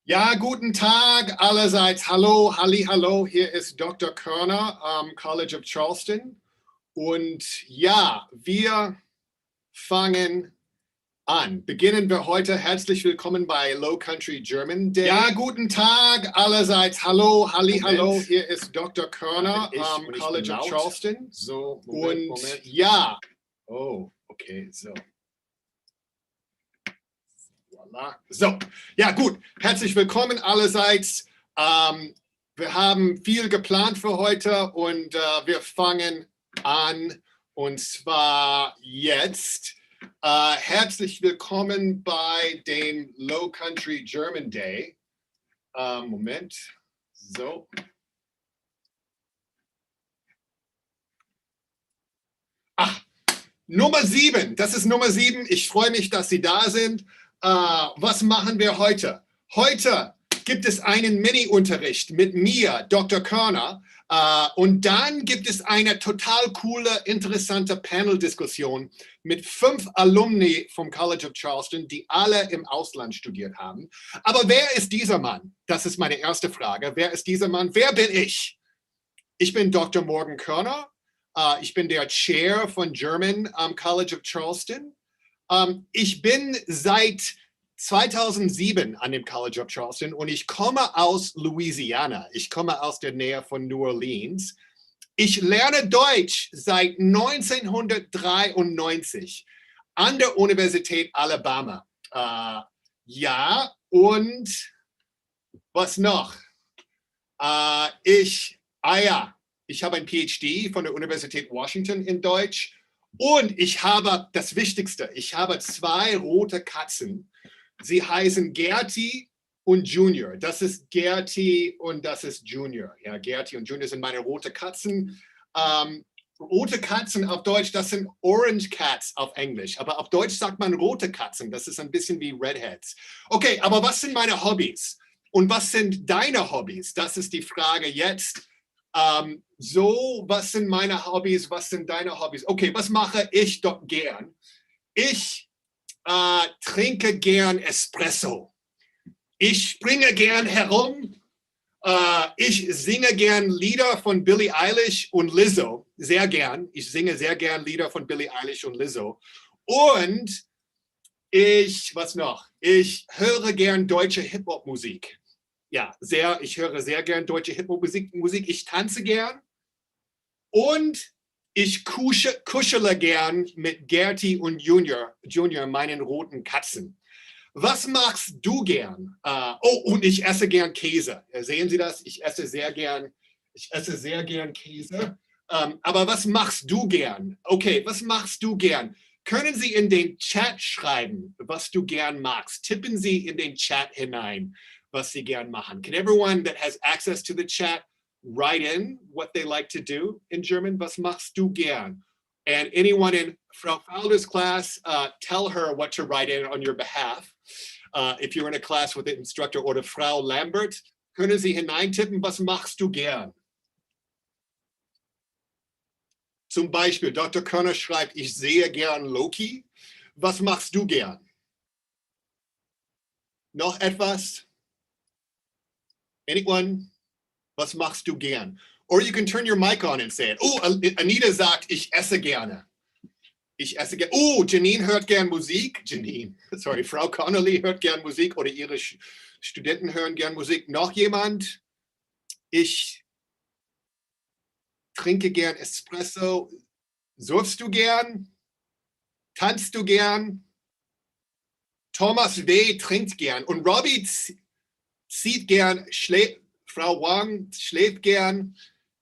Ja, guten Tag allerseits. Hallo, halli, hallo. Hier ist Dr. Körner am College of Charleston. Und ja, wir fangen an. Beginnen wir heute. Herzlich willkommen bei Lowcountry German Day. Ja, guten Tag allerseits. Hallo, halli, hallo. Hier ist Dr. Körner am College of Charleston. So, Moment. Ja. Oh, okay, so. So, ja gut, herzlich willkommen allerseits. Wir haben viel geplant für heute und wir fangen an und zwar jetzt. Herzlich willkommen bei dem Lowcountry German Day. Moment, so. Ach, Nummer 7, das ist Nummer 7. Ich freue mich, dass Sie da sind. Was machen wir heute? Heute gibt es einen Mini-Unterricht mit mir, Dr. Körner, und dann gibt es eine total coole, interessante Panel-Diskussion mit 5 Alumni vom College of Charleston, die alle im Ausland studiert haben. Aber wer ist dieser Mann? Das ist meine erste Frage. Wer ist dieser Mann? Wer bin ich? Ich bin Dr. Morgan Körner. Ich bin der Chair von German am College of Charleston. Ich bin seit 2007 an dem College of Charleston und ich komme aus Louisiana. Ich komme aus der Nähe von New Orleans. Ich lerne Deutsch seit 1993 an der Universität Alabama. Ja, und was noch? Ich habe ein PhD von der Universität Washington in Deutsch. Und ich habe das Wichtigste, ich habe 2 rote Katzen. Sie heißen Gertie und Junior. Das ist Gertie und das ist Junior. Ja, Gertie und Junior sind meine rote Katzen. Rote Katzen auf Deutsch, das sind Orange Cats auf Englisch. Aber auf Deutsch sagt man rote Katzen. Das ist ein bisschen wie Redheads. Okay, aber was sind meine Hobbys? Und was sind deine Hobbys? Das ist die Frage jetzt. Was sind meine Hobbys? Was sind deine Hobbys? Okay, was mache ich doch gern? Ich trinke gern Espresso. Ich springe gern herum. Ich singe gern Lieder von Billie Eilish und Lizzo. Sehr gern. Ich singe sehr gern Lieder von Billie Eilish und Lizzo. Und was noch? Ich höre gern deutsche Hip-Hop-Musik. Ja, ich höre sehr gern deutsche Hip-Hop-Musik. Ich tanze gern und ich kuschele gern mit Gertie und Junior, meinen roten Katzen. Was machst du gern? Und ich esse gern Käse. Sehen Sie das? Ich esse sehr gern Käse. Aber was machst du gern? Okay, was machst du gern? Können Sie in den Chat schreiben, was du gern magst? Tippen Sie in den Chat hinein, was Sie gern machen. Can everyone that has access to the chat write in what they like to do in German? Was machst du gern? And anyone in Frau Falder's class, tell her what to write in on your behalf. If you're in a class with the instructor oder Frau Lambert, können Sie hineintippen, was machst du gern? Zum Beispiel, Dr. Körner schreibt, ich sehe gern Loki. Was machst du gern? Noch etwas? Anyone? Was machst du gern? Or you can turn your mic on and say it. Oh, Anita sagt, ich esse gerne. Ich esse gerne. Oh, Janine hört gern Musik. Frau Connolly hört gern Musik oder ihre Studenten hören gern Musik. Noch jemand? Ich trinke gern Espresso. Surfst du gern? Tanzt du gern? Thomas W. trinkt gern. Und Robbie zieht gern, Frau Wang schläft gern.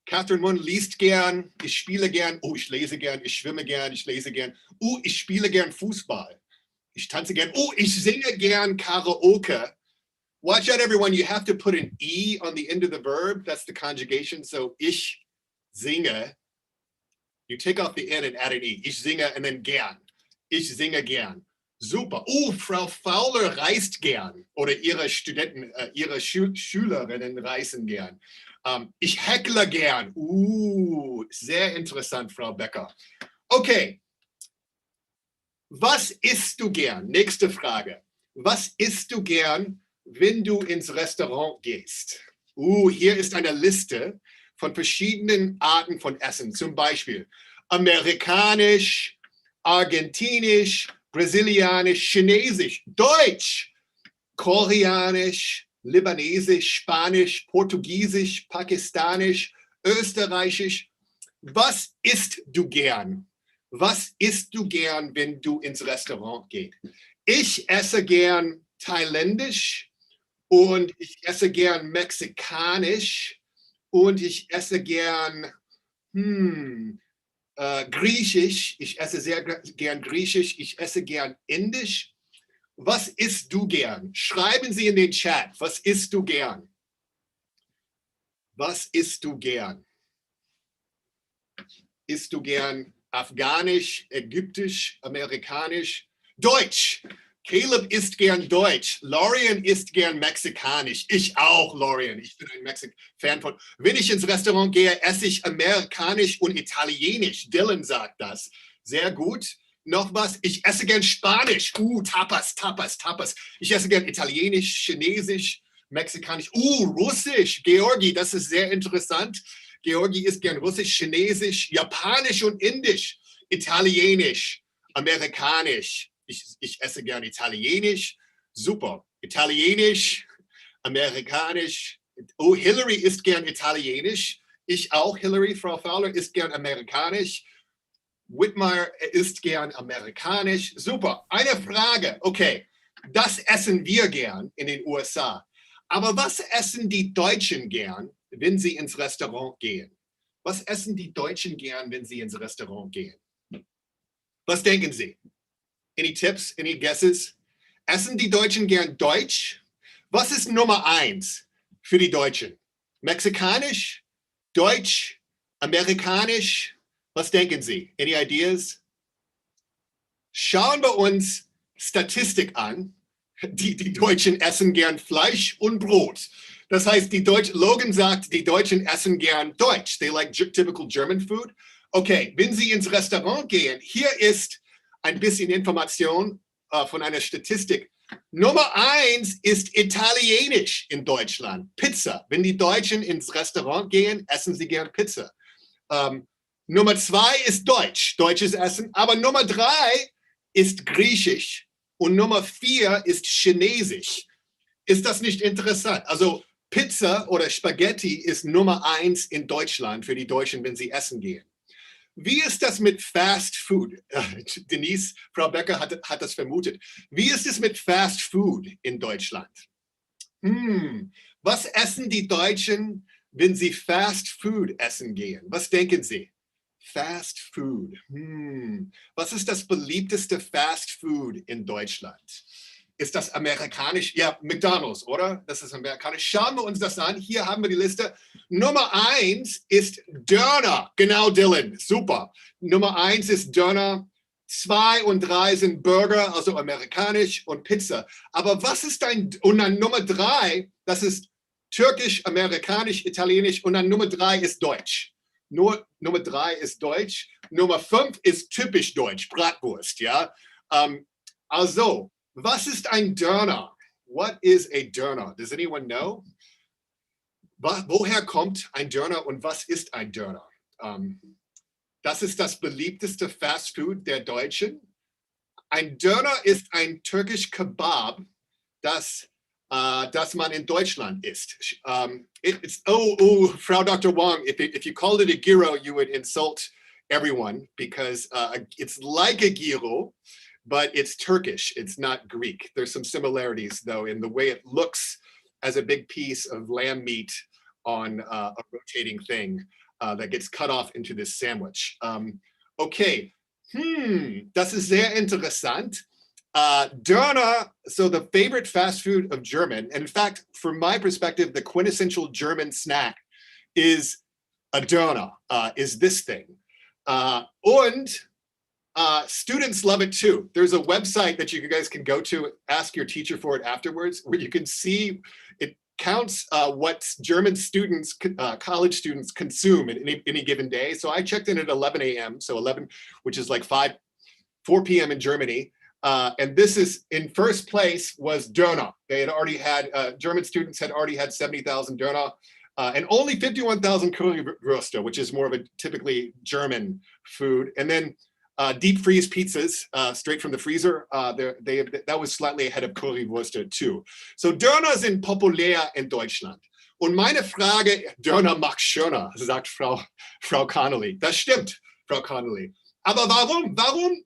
Catherine Munn liest gern. Ich spiele gern. Oh, ich lese gern. Ich schwimme gern. Ich lese gern. Oh, ich spiele gern Fußball. Ich tanze gern. Oh, ich singe gern Karaoke. Watch out, everyone. You have to put an E on the end of the verb. That's the conjugation. So, ich singe. You take off the N and add an E. Ich singe and then gern. Ich singe gern. Super. Oh, Frau Fowler reist gern. Oder ihre Studenten, ihre Schülerinnen reisen gern. Ich heckle gern. Sehr interessant, Frau Becker. Okay. Was isst du gern? Nächste Frage. Was isst du gern? wenn du ins Restaurant gehst? Hier ist eine Liste von verschiedenen Arten von Essen. Zum Beispiel amerikanisch, argentinisch, brasilianisch, chinesisch, deutsch, koreanisch, libanesisch, spanisch, portugiesisch, pakistanisch, österreichisch. Was isst du gern? Was isst du gern, wenn du ins Restaurant gehst? Ich esse gern thailändisch und ich esse gern mexikanisch und ich esse gern griechisch. Ich esse sehr gern griechisch. Ich esse gern indisch. Was isst du gern? Schreiben Sie in den Chat. Was isst du gern? Was isst du gern? Isst du gern afghanisch, ägyptisch, amerikanisch, deutsch? Caleb isst gern deutsch. Lorian isst gern mexikanisch. Ich auch, Lorian. Ich bin ein Fan von. Wenn ich ins Restaurant gehe, esse ich amerikanisch und italienisch. Dylan sagt das. Sehr gut. Noch was? Ich esse gern Spanisch. Tapas, Tapas, Tapas. Ich esse gern Italienisch, Chinesisch, Mexikanisch. Russisch. Georgi, das ist sehr interessant. Georgi isst gern Russisch, Chinesisch, Japanisch und Indisch. Italienisch, Amerikanisch. Ich esse gern Italienisch. Super. Italienisch, Amerikanisch. Hillary isst gern Italienisch. Ich auch, Hillary. Frau Fowler isst gern Amerikanisch. Whitmire isst gern amerikanisch. Super. Eine Frage. Okay, das essen wir gern in den USA. Aber was essen die Deutschen gern, wenn sie ins Restaurant gehen? Was essen die Deutschen gern, wenn sie ins Restaurant gehen? Was denken Sie? Any tips? Any guesses? Essen die Deutschen gern Deutsch? Was ist Nummer 1 für die Deutschen? Mexikanisch? Deutsch? Amerikanisch? Was denken Sie? Any ideas? Schauen wir uns Statistik an. Die Deutschen essen gern Fleisch und Brot. Das heißt, Logan sagt, die Deutschen essen gern Deutsch. They like typical German food. Okay, wenn Sie ins Restaurant gehen, hier ist ein bisschen Information von einer Statistik. Nummer 1 ist Italienisch in Deutschland. Pizza. Wenn die Deutschen ins Restaurant gehen, essen sie gern Pizza. Nummer 2 ist Deutsch, deutsches Essen. Aber Nummer 3 ist Griechisch. Und Nummer 4 ist Chinesisch. Ist das nicht interessant? Also Pizza oder Spaghetti ist Nummer 1 in Deutschland für die Deutschen, wenn sie essen gehen. Wie ist das mit Fast Food? Denise, Frau Becker hat das vermutet. Wie ist es mit Fast Food in Deutschland? Was essen die Deutschen, wenn sie Fast Food essen gehen? Was denken Sie? Fast Food. Was ist das beliebteste Fast Food in Deutschland? Ist das amerikanisch? Ja, McDonald's, oder? Das ist amerikanisch. Schauen wir uns das an. Hier haben wir die Liste. Nummer 1 ist Döner. Genau, Dylan. Super. Nummer 1 ist Döner. 2 und 3 sind Burger, also amerikanisch und Pizza. Aber was ist und dann Nummer 3, das ist türkisch, amerikanisch, italienisch und dann Nummer 3 ist Deutsch. Nur Nummer 3 ist Deutsch. Nummer 5 ist typisch Deutsch, Bratwurst, ja. Also, was ist ein Döner? What is a Döner? Does anyone know? Woher kommt ein Döner und was ist ein Döner? Das ist das beliebteste Fast Food der Deutschen. Ein Döner ist ein türkisch Kebab, das man in Deutschland isst. Frau Dr. Wong, if you called it a gyro, you would insult everyone because it's like a gyro, but it's Turkish. It's not Greek. There's some similarities, though, in the way it looks as a big piece of lamb meat on a rotating thing that gets cut off into this sandwich. Okay, das ist sehr interessant. Döner, so the favorite fast food of German, and in fact, from my perspective, the quintessential German snack is a Döner, is this thing. Students love it too. There's a website that you guys can go to, ask your teacher for it afterwards, where you can see it counts what German students, college students consume in any given day. So I checked in at 11 a.m., so 11, which is like 4 p.m. in Germany. And this is, in first place was Döner. They had already had, German students had already had 70,000 Döner, and only 51,000 Currywürste, which is more of a typically German food. And then deep freeze pizzas straight from the freezer. That was slightly ahead of Currywürste too. So Döner sind populär in Deutschland. Und meine Frage, Döner macht schöner, sagt Frau Connolly. Das stimmt, Frau Connolly. Aber warum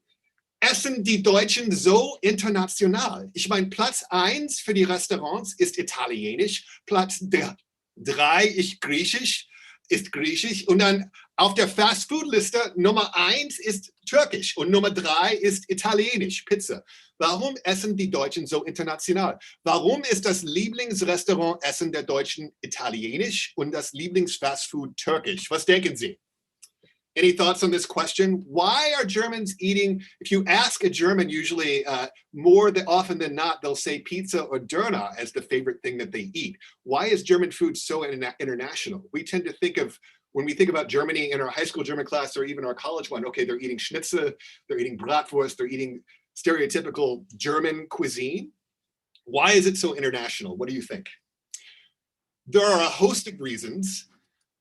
essen die Deutschen so international? Ich meine, Platz 1 für die Restaurants ist italienisch, Platz 3 ist griechisch, und dann auf der Fast-Food-Liste Nummer 1 ist türkisch und Nummer 3 ist italienisch, Pizza. Warum essen die Deutschen so international? Warum ist das Lieblingsrestaurant-Essen der Deutschen italienisch und das Lieblings-Fast-Food türkisch? Was denken Sie? Any thoughts on this question? Why are Germans eating, if you ask a German, usually more often than not, they'll say pizza or Döner as the favorite thing that they eat. Why is German food so international? We tend to think of, when we think about Germany in our high school German class or even our college one, okay, they're eating Schnitzel, they're eating Bratwurst, they're eating stereotypical German cuisine. Why is it so international? What do you think? There are a host of reasons,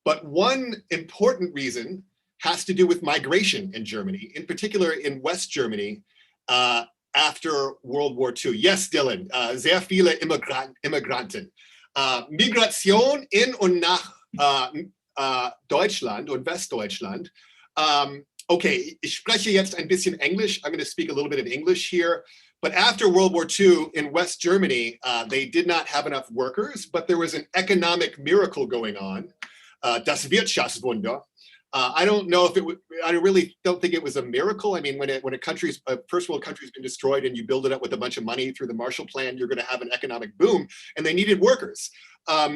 but one important reason has to do with migration in Germany, in particular in West Germany after World War II. Yes, Dylan, sehr viele Immigranten. Migration in und nach Deutschland und Westdeutschland. Okay, ich spreche jetzt ein bisschen English. I'm going to speak a little bit of English here. But after World War II in West Germany, they did not have enough workers, but there was an economic miracle going on, das Wirtschaftswunder. I don't know if it would, I really don't think it was a miracle. I mean, when a first world country's been destroyed and you build it up with a bunch of money through the Marshall Plan, you're going to have an economic boom, and they needed workers.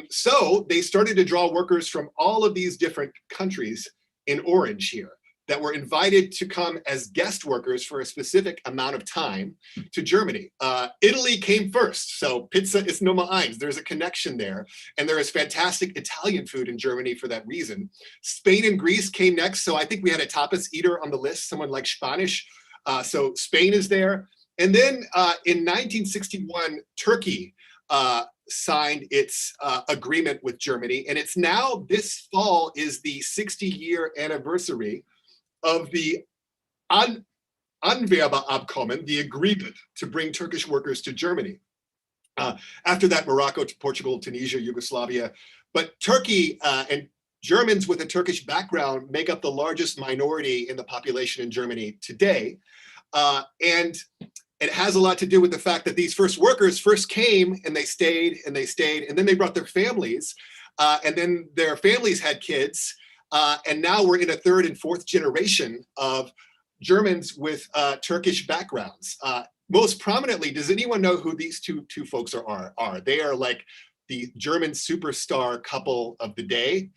So they started to draw workers from all of these different countries in orange here that were invited to come as guest workers for a specific amount of time to Germany. Italy came first, so pizza is Nummer 1. There's a connection there, and there is fantastic Italian food in Germany for that reason. Spain and Greece came next, so I think we had a tapas eater on the list, someone like Spanish, so Spain is there. And then in 1961, Turkey signed its agreement with Germany, and it's now, this fall is the 60-year anniversary of the Anwerbeabkommen, the agreement to bring Turkish workers to Germany. After that, Morocco, Portugal, Tunisia, Yugoslavia. But Turkey and Germans with a Turkish background make up the largest minority in the population in Germany today. And it has a lot to do with the fact that these first workers first came and they stayed and they stayed, and then they brought their families, and then their families had kids. And now we're in a third and fourth generation of Germans with Turkish backgrounds. Most prominently, does anyone know who these two folks are? They are like the German superstar couple of the day.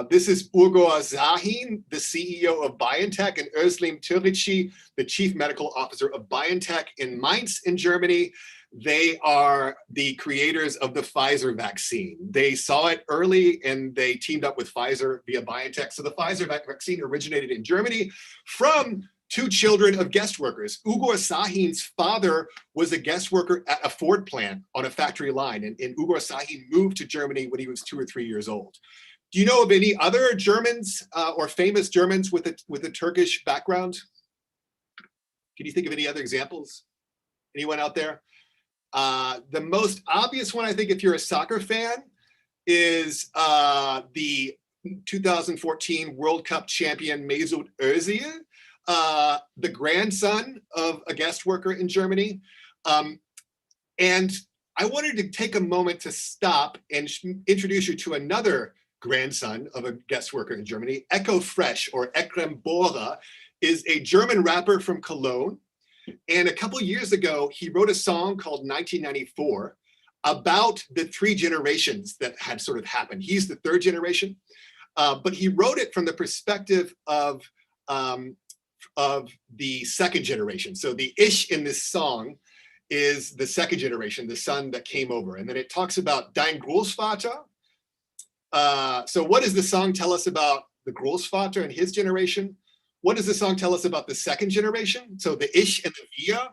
This is Ugur Sahin, the CEO of BioNTech, and Özlem Türeci, the chief medical officer of BioNTech in Mainz in Germany. They are the creators of the Pfizer vaccine. They saw it early and they teamed up with Pfizer via BioNTech. So the Pfizer vaccine originated in Germany from 2 children of guest workers. Ugur Sahin's father was a guest worker at a Ford plant on a factory line, and Ugur Sahin moved to Germany when he was 2 or 3 years old. Do you know of any other Germans or famous Germans with a Turkish background? Can you think of any other examples? Anyone out there? The most obvious one, I think, if you're a soccer fan, is the 2014 World Cup champion Mesut Özil, the grandson of a guest worker in Germany. And I wanted to take a moment to stop and introduce you to another grandson of a guest worker in Germany. Echo Fresh, or Ekrem Bora, is a German rapper from Cologne. And a couple years ago, he wrote a song called 1994 about the 3 generations that had sort of happened. He's the 3rd generation, but he wrote it from the perspective of the 2nd generation. So the ish in this song is the 2nd generation, the son that came over. And then it talks about Dein Großvater. So what does the song tell us about the Großvater and his generation? What does the song tell us about the 2nd generation? So the ish and the wir.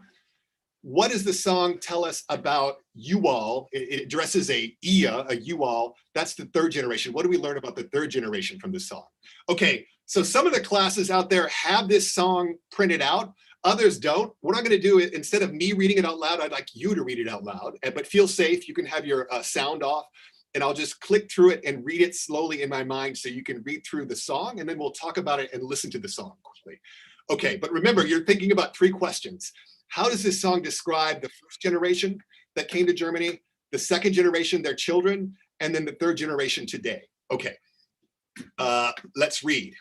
what does the song tell us about you all? It addresses a you all. That's the third generation. What do we learn about the third generation from this song? Okay, so some of the classes out there have this song printed out. Others don't. What I'm going to do is, instead of me reading it out loud, I'd like you to read it out loud. But feel safe. You can have your sound off. And I'll just click through it and read it slowly in my mind so you can read through the song, and then we'll talk about it and listen to the song quickly. Okay, but remember, you're thinking about 3 questions. How does this song describe the first generation that came to Germany, the second generation, their children, and then the third generation today? Okay, let's read.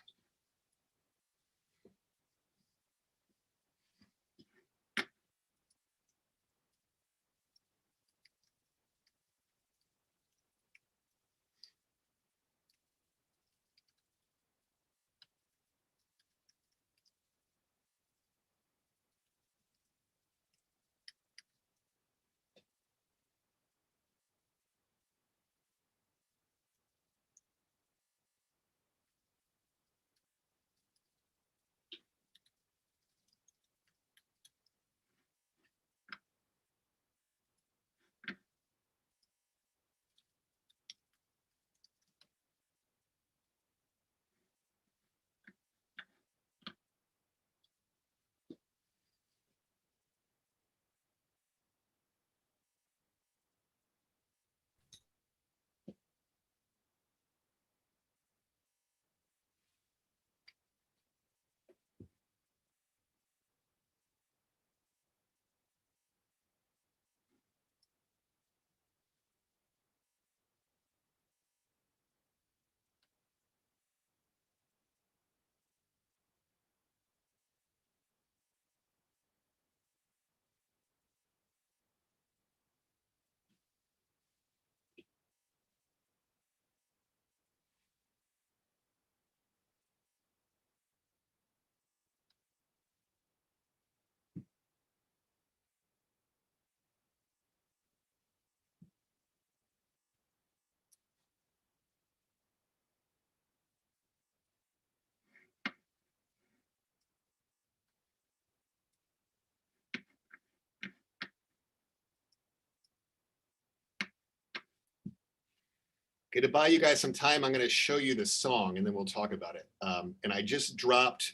Okay, to buy you guys some time, I'm going to show you the song and then we'll talk about it. And I just dropped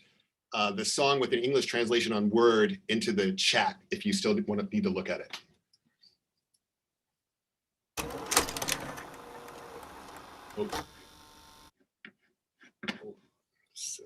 the song with an English translation on Word into the chat if you still need to look at it. Oh. Oh. So.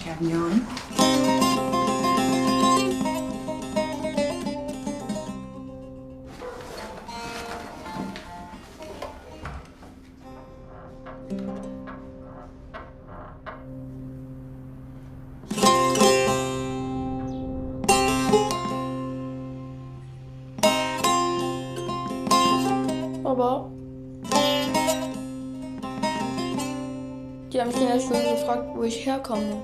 Cavignon. Baba. Die haben mich in der Schule gefragt, wo ich herkomme.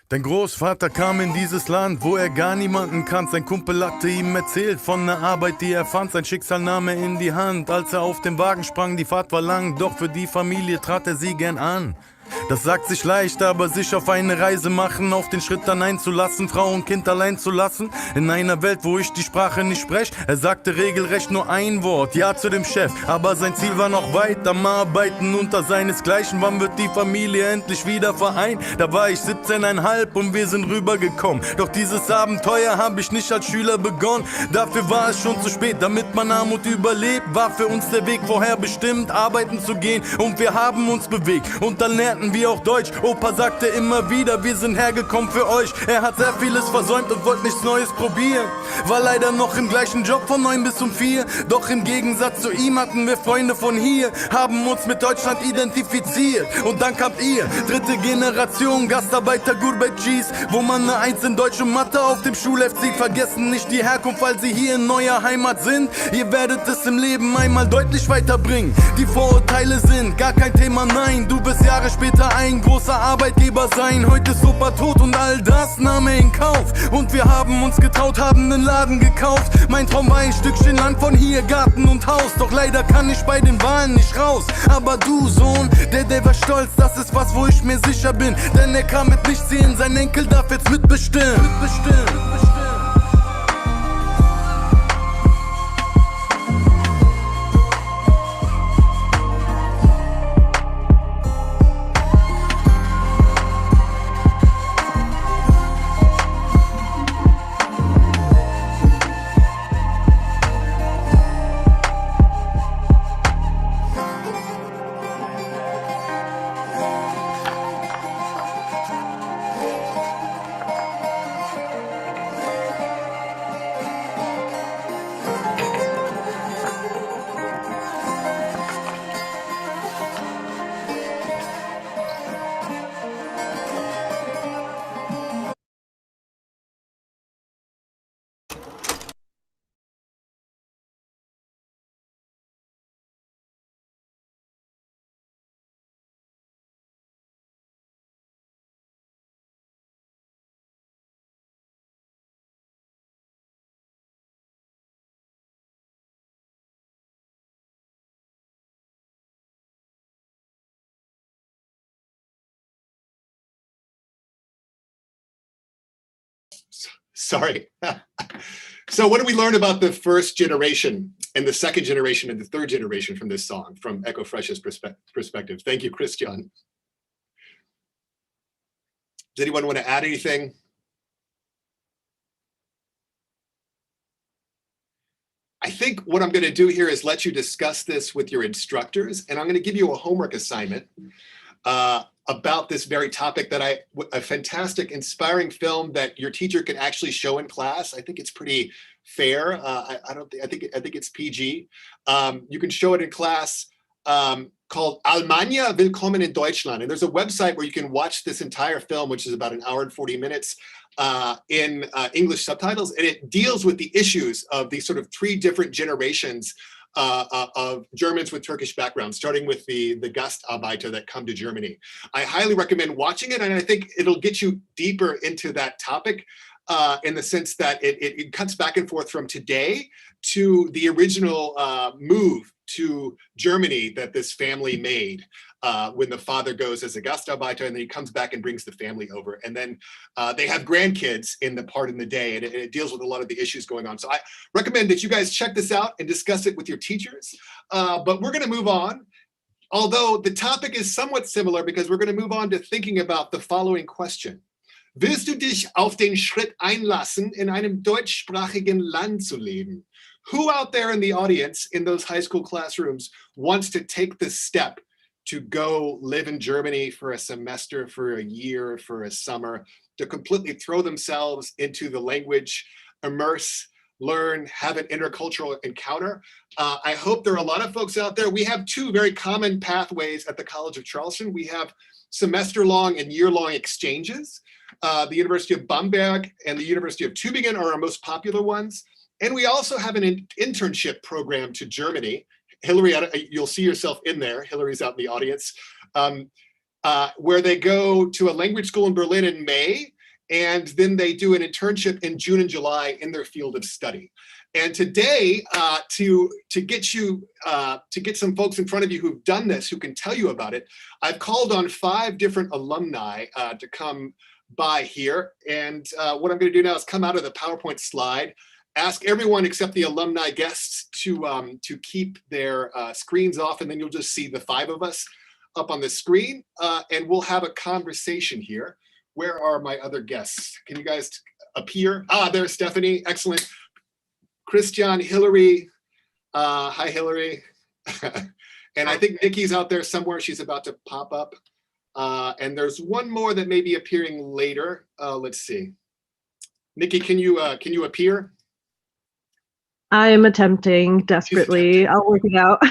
Dein Großvater kam in dieses Land, wo er gar niemanden kannte. Sein Kumpel hatte ihm erzählt von der Arbeit, die er fand. Sein Schicksal nahm er in die Hand, als er auf den Wagen sprang. Die Fahrt war lang, doch für die Familie trat er sie gern an. Das sagt sich leicht, aber sich auf eine Reise machen, auf den Schritt dann einzulassen, Frau und Kind allein zu lassen, in einer Welt, wo ich die Sprache nicht sprech. Er sagte regelrecht nur ein Wort, ja zu dem Chef, aber sein Ziel war noch weit am Arbeiten unter seinesgleichen. Wann wird die Familie endlich wieder vereint? Da war ich 17,5 und wir sind rübergekommen, doch dieses Abenteuer habe ich nicht als Schüler begonnen. Dafür war es schon zu spät, damit man Armut überlebt, war für uns der Weg vorher bestimmt, arbeiten zu gehen, und wir haben uns bewegt und dann lernten lernten wir auch Deutsch. Opa sagte immer wieder, wir sind hergekommen für euch. Er hat sehr vieles versäumt und wollte nichts Neues probieren. War leider noch im gleichen Job von 9 bis um 4. Doch im Gegensatz zu ihm hatten wir Freunde von hier, haben uns mit Deutschland identifiziert. Und dann kamt ihr, dritte Generation Gastarbeiter Gurbetschis, wo man eine 1 in Deutsch und Mathe auf dem Schulheft sieht. Vergessen nicht die Herkunft, weil sie hier in neuer Heimat sind. Ihr werdet es im Leben einmal deutlich weiterbringen. Die Vorurteile sind gar kein Thema, nein. Du wirst Jahre später ein großer Arbeitgeber sein. Heute ist Opa tot und all das nahm er in Kauf. Und wir haben uns getraut, haben einen Laden gekauft. Mein Traum war ein Stückchen Land von hier, Garten und Haus. Doch leider kann ich bei den Wahlen nicht raus. Aber du, Sohn, der war stolz, das ist was, wo ich mir sicher bin. Denn er kam mit nichts sehen, sein Enkel darf jetzt mitbestimmen. Sorry. So what do we learn about the first generation and the second generation and the third generation from this song, from Echo Fresh's perspective? Thank you, Christian. Does anyone want to add anything? I think what I'm going to do here is let you discuss this with your instructors, and I'm going to give you a homework assignment about this very topic that a fantastic, inspiring film that your teacher can actually show in class. I think it's pretty fair. I think it's PG. You can show it in class called Allmania Willkommen in Deutschland. And there's a website where you can watch this entire film, which is about an hour and 40 minutes in English subtitles. And it deals with the issues of these sort of 3 different generations of Germans with Turkish backgrounds, starting with the Gastarbeiter that come to Germany. I highly recommend watching it, and I think it'll get you deeper into that topic in the sense that it cuts back and forth from today to the original move to Germany that this family made when the father goes as a Gastarbeiter, and then he comes back and brings the family over. And then they have grandkids in the part in the day, and it deals with a lot of the issues going on. So I recommend that you guys check this out and discuss it with your teachers. But we're gonna move on, although the topic is somewhat similar, because we're gonna move on to thinking about the following question. Willst du dich auf den Schritt einlassen, in einem deutschsprachigen Land zu leben? Who out there in the audience in those high school classrooms wants to take the step to go live in Germany for a semester, for a year, for a summer, to completely throw themselves into the language, immerse, learn, have an intercultural encounter? I hope there are a lot of folks out there. We have 2 very common pathways at the College of Charleston. We have semester-long and year-long exchanges. The University of Bamberg and the University of Tübingen are our most popular ones. And we also have an internship program to Germany. Hillary, you'll see yourself in there. Hillary's out in the audience, where they go to a language school in Berlin in May, and then they do an internship in June and July in their field of study. And today, to get some folks in front of you who've done this, who can tell you about it, I've called on 5 different alumni to come by here. And what I'm going to do now is come out of the PowerPoint slide, ask everyone except the alumni guests to keep their screens off, and then you'll just see the 5 of us up on the screen, and we'll have a conversation here. Where are my other guests? Can you guys appear? There's Stephanie, excellent. Christian, Hillary, hi Hillary. And I think Nikki's out there somewhere, she's about to pop up. And there's one more that may be appearing later. Let's see. Nikki, can you appear? I am attempting desperately. I'll work it out.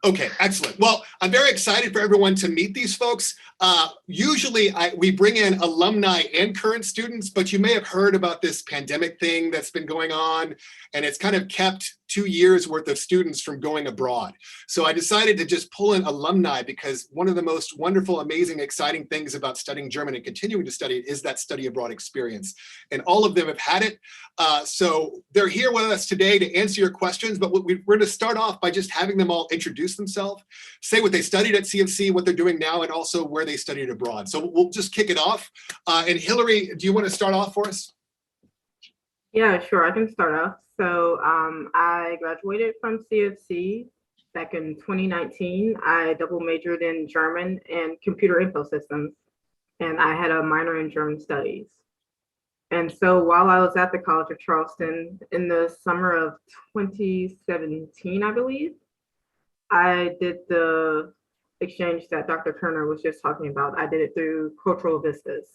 Okay, excellent. Well, I'm very excited for everyone to meet these folks. Usually we bring in alumni and current students, but you may have heard about this pandemic thing that's been going on, and it's kind of kept 2 years worth of students from going abroad. So I decided to just pull in alumni because one of the most wonderful, amazing, exciting things about studying German and continuing to study it is that study abroad experience. And all of them have had it. So they're here with us today to answer your questions, but we're going to start off by just having them all introduce themselves, say what they studied at CFC, what they're doing now, and also where they studied abroad. So we'll just kick it off. And Hillary, do you want to start off for us? Yeah, sure. I can start off. So I graduated from CFC back in 2019. I double majored in German and computer info systems, and I had a minor in German studies. And so while I was at the College of Charleston in the summer of 2017, I believe, I did the exchange that Dr. Kerner was just talking about. I did it through Cultural Vistas.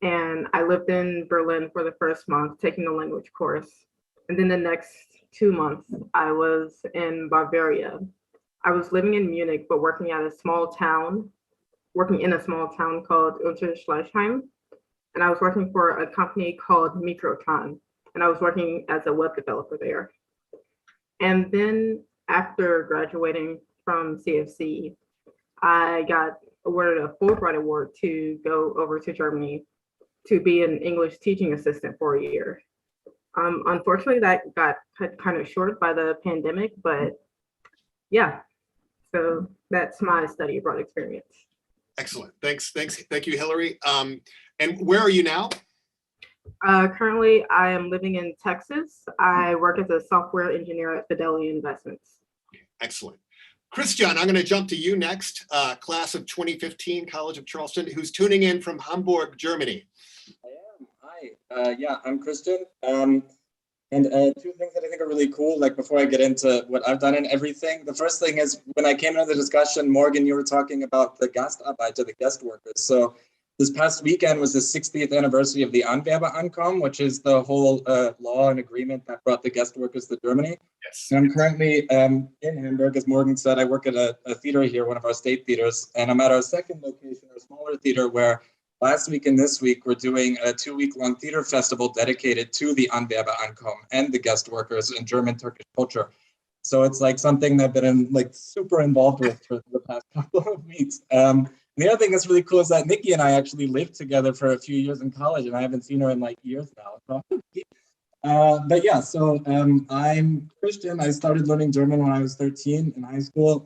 And I lived in Berlin for the first month, taking a language course. And then the next 2 months, I was in Bavaria. I was living in Munich, but working in a small town called Unterschleißheim. And I was working for a company called Mikrotron. And I was working as a web developer there. And then after graduating from CFC, I got awarded a Fulbright Award to go over to Germany to be an English teaching assistant for a year. Unfortunately, that got cut kind of short by the pandemic, but yeah, so that's my study abroad experience. Excellent. Thank you, Hillary. And where are you now? Currently, I am living in Texas. I work as a software engineer at Fidelity Investments. Excellent. Christian, I'm going to jump to you next, class of 2015, College of Charleston, who's tuning in from Hamburg, Germany. I am. Hi. Yeah, I'm Christian. And two things that I think are really cool, like before I get into what I've done and everything. The first thing is when I came into the discussion, Morgan, you were talking about the Gastarbeiter, the guest workers. So this past weekend was the 60th anniversary of the Anwerbeankommen, which is the whole law and agreement that brought the guest workers to Germany. Yes. And I'm currently in Hamburg, as Morgan said. I work at a theater here, one of our state theaters, and I'm at our second location, our smaller theater, where last week and this week we're doing a 2-week-long theater festival dedicated to the Anwerbeankommen and the guest workers in German-Turkish culture. So it's like something that I've been like super involved with for the past couple of weeks. The other thing that's really cool is that Nikki and I actually lived together for a few years in college, and I haven't seen her in like years now. But yeah, so I'm Christian. I started learning German when I was 13 in high school,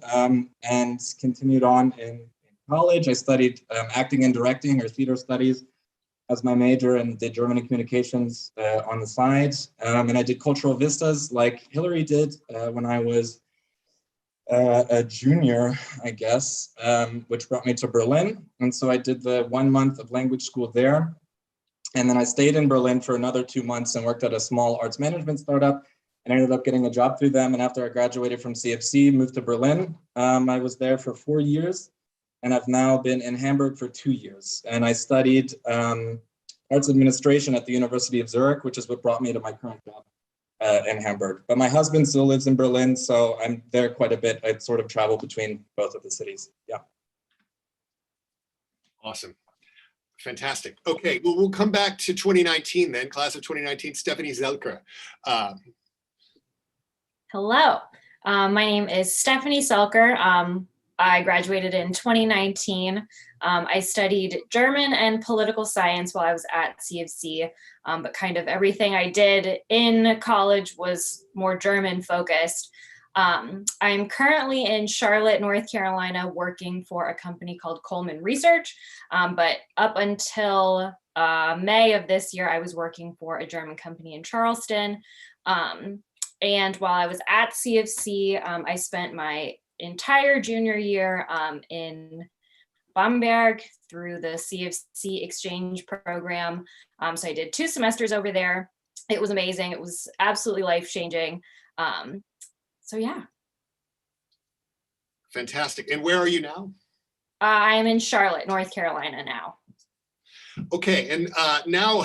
and continued on in college. I studied acting and directing or theater studies as my major, and did German and communications on the side. And I did cultural vistas like Hillary did when I was a junior, I guess, which brought me to Berlin. And so I did the 1 month of language school there. And then I stayed in Berlin for another 2 months and worked at a small arts management startup, and I ended up getting a job through them. And after I graduated from CFC, moved to Berlin. I was there for 4 years, and I've now been in Hamburg for 2 years. And I studied arts administration at the University of Zurich, which is what brought me to my current job in Hamburg. But my husband still lives in Berlin, so I'm there quite a bit. I sort of travel between both of the cities. Yeah. Awesome. Fantastic. Okay, well, we'll come back to 2019 then, class of 2019, Stephanie Zelker. Hello, my name is Stephanie Selker. I graduated in 2019. I studied German and political science while I was at CFC, but kind of everything I did in college was more German focused. I'm currently in Charlotte, North Carolina, working for a company called Coleman Research, but up until May of this year, I was working for a German company in Charleston. And while I was at CFC, I spent my entire junior year in Bamberg through the CFC exchange program. So I did 2 semesters over there. It was amazing. It was absolutely life-changing. So yeah. Fantastic. And where are you now? I'm in Charlotte, North Carolina now. Okay, and now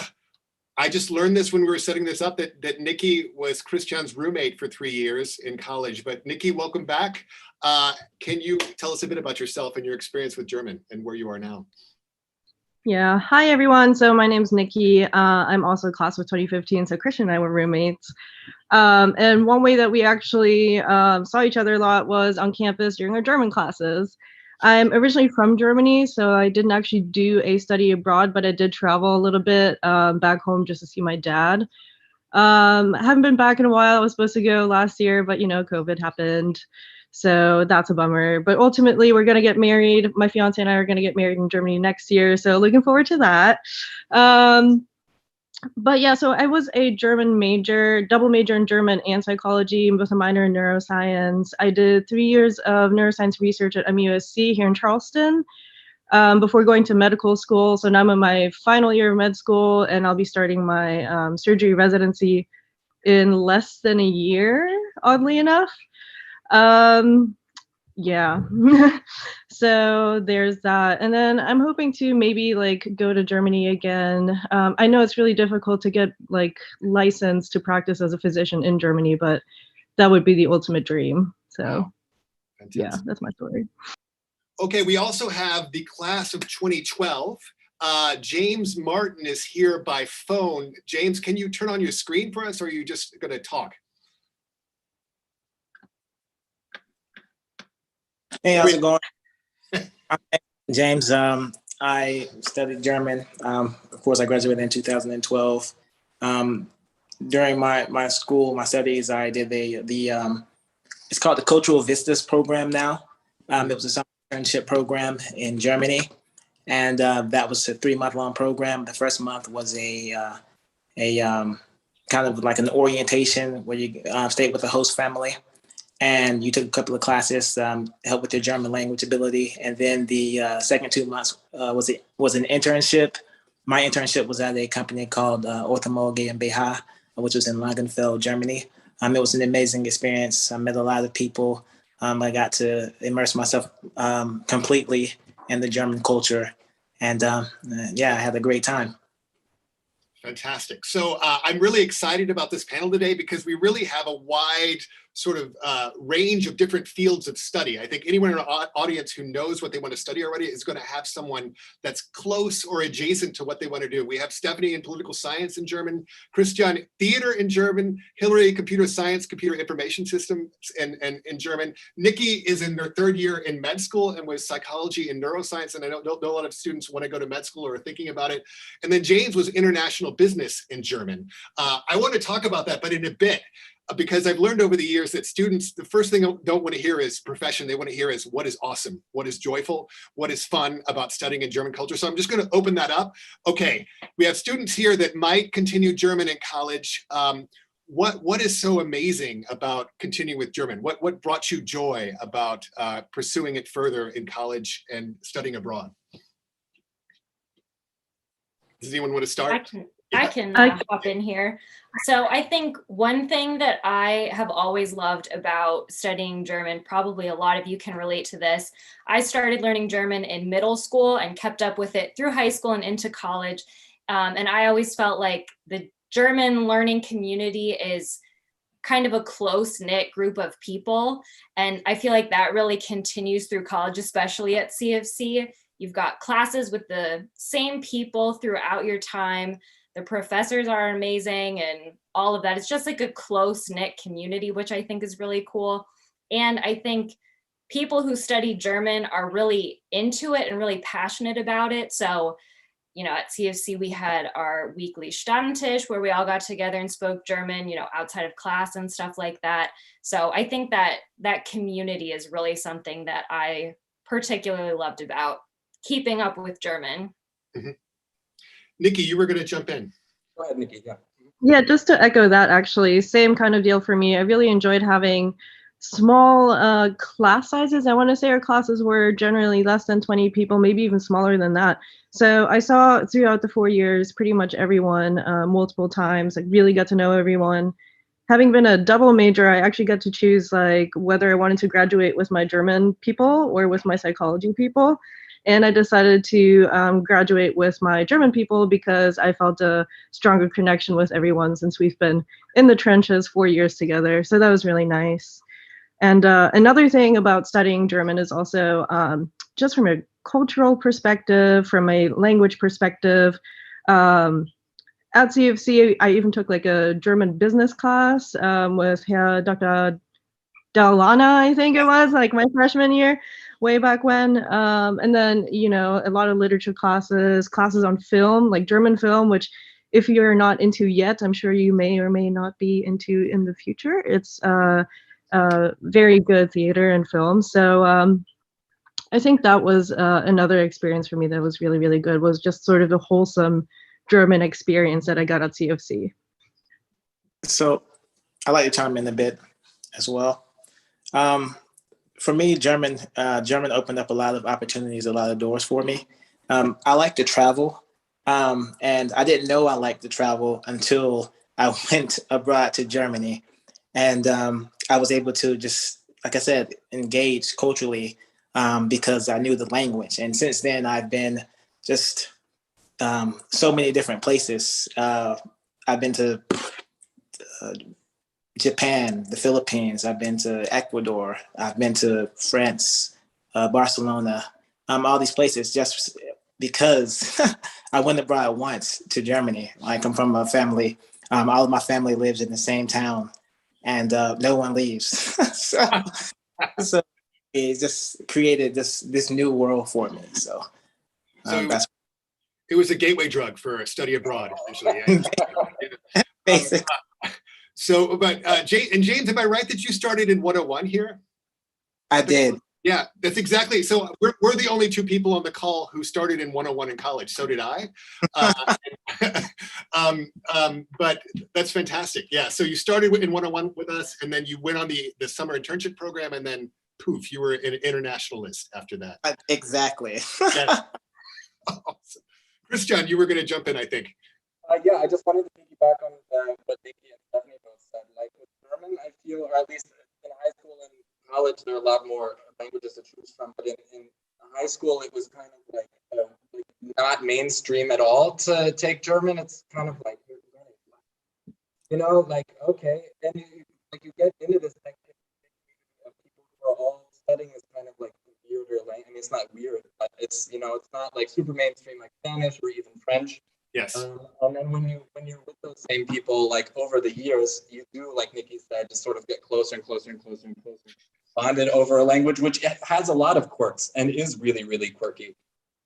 I just learned this when we were setting this up that Nikki was Christian's roommate for 3 years in college. But Nikki, welcome back. Can you tell us a bit about yourself and your experience with German and where you are now? Yeah. Hi, everyone. So my name's Nikki. I'm also class of 2015. So Christian and I were roommates. And one way that we actually saw each other a lot was on campus during our German classes. I'm originally from Germany, so I didn't actually do a study abroad, but I did travel a little bit back home just to see my dad. Haven't been back in a while. I was supposed to go last year, but COVID happened. So that's a bummer. But ultimately, we're going to get married. My fiance and I are going to get married in Germany next year. So looking forward to that. But yeah, so I was a German major, double major in German and psychology with a minor in neuroscience. I did 3 years of neuroscience research at MUSC here in Charleston before going to medical school. So now I'm in my final year of med school, and I'll be starting my surgery residency in less than a year, oddly enough. Yeah. So there's that. And then I'm hoping to maybe go to Germany again. I know it's really difficult to get licensed to practice as a physician in Germany, but that would be the ultimate dream. So Wow. Yeah, that's my story. Okay, we also have the class of 2012. James Martin is here by phone. James, can you turn on your screen for us, or are you just going to talk? Hey, how's it going? I'm James. I studied German. Of course, I graduated in 2012. During my studies, I did it's called the Cultural Vistas program now. It was a summer internship program in Germany, and that was a 3-month-long program. The first month was a kind of like an orientation where you stayed with the host family. And you took a couple of classes to help with your German language ability. And then the second 2 months was an internship. My internship was at a company called Orthomo GmbH, which was in Langenfeld, Germany. It was an amazing experience. I met a lot of people. I got to immerse myself completely in the German culture. And yeah, I had a great time. Fantastic. So I'm really excited about this panel today because we really have a wide sort of range of different fields of study. I think anyone in our audience who knows what they want to study already is going to have someone that's close or adjacent to what they want to do. We have Stephanie in political science in German, Christian theater in German, Hillary computer science, computer information systems in German. Nikki is in their 3rd year in med school and was psychology and neuroscience. And I know a lot of students want to go to med school or are thinking about it. And then James was international business in German. I want to talk about that, but in a bit. Because I've learned over the years that students, the first thing they don't want to hear is profession. They want to hear is what is awesome, what is joyful, what is fun about studying in German culture. So I'm just going to open that up. Okay, we have students here that might continue German in college. What is so amazing about continuing with German? What brought you joy about pursuing it further in college and studying abroad? Does anyone want to start? I can hop in here. So I think one thing that I have always loved about studying German, probably a lot of you can relate to this. I started learning German in middle school and kept up with it through high school and into college. And I always felt like the German learning community is kind of a close-knit group of people. And I feel like that really continues through college, especially at CFC. You've got classes with the same people throughout your time. The professors are amazing and all of that. It's just like a close-knit community, which I think is really cool. And I think people who study German are really into it and really passionate about it. So, at CFC, we had our weekly Stammtisch where we all got together and spoke German, outside of class and stuff like that. So I think that community is really something that I particularly loved about keeping up with German. Mm-hmm. Nikki, you were going to jump in. Go ahead, Nikki. Yeah. Yeah, just to echo that, actually, same kind of deal for me. I really enjoyed having small class sizes. I want to say our classes were generally less than 20 people, maybe even smaller than that. So I saw throughout the 4 years pretty much everyone multiple times, really got to know everyone. Having been a double major, I actually got to choose whether I wanted to graduate with my German people or with my psychology people. And I decided to graduate with my German people because I felt a stronger connection with everyone since we've been in the trenches 4 years together. So that was really nice. And another thing about studying German is also just from a cultural perspective, from a language perspective. At CFC, I even took like a German business class with Dr. Dalana, I think it was, like my freshman year, way back when. And then, you know, a lot of literature classes on film, like German film, which if you're not into yet, I'm sure you may or may not be into in the future. It's very good theater and film. So I think that was another experience for me that was really, really good, was just sort of the wholesome German experience that I got at CFC. So I like to chime in a bit as well. For me, German opened up a lot of opportunities, a lot of doors for me. I like to travel, and I didn't know I liked to travel until I went abroad to Germany, and I was able to just, like I said, engage culturally because I knew the language. And since then, I've been just so many different places. I've been to Japan, the Philippines. I've been to Ecuador. I've been to France, Barcelona, all these places just because I went abroad once to Germany. Like, I'm from a family, all of my family lives in the same town, and no one leaves. so it just created this new world for me. So that's it was a gateway drug for study abroad, essentially. basically. So, but James, am I right that you started in 101 here? I did. Yeah, that's exactly. So we're the only two people on the call who started in 101 in college. So did I. But that's fantastic. Yeah. So you started in 101 with us, and then you went on the summer internship program, and then poof, you were an internationalist after that. Exactly. Yes. Awesome. Christian, you were going to jump in, I think. Yeah, I just wanted to piggyback on what Nikki and Stephanie both said. Like with German, I feel, or at least in high school and college, there are a lot more languages to choose from. But in high school, it was kind of like not mainstream at all to take German. It's kind of like, you know, like, okay. And you get into this activity of people who are all studying this kind of like weirder language. I mean, it's not weird, but it's, you know, it's not like super mainstream like Spanish or even French. Yes. And then when you're with those same people, like over the years, you do, like Nikki said, just sort of get closer and closer and closer and closer, bonded over a language which has a lot of quirks and is really, really quirky.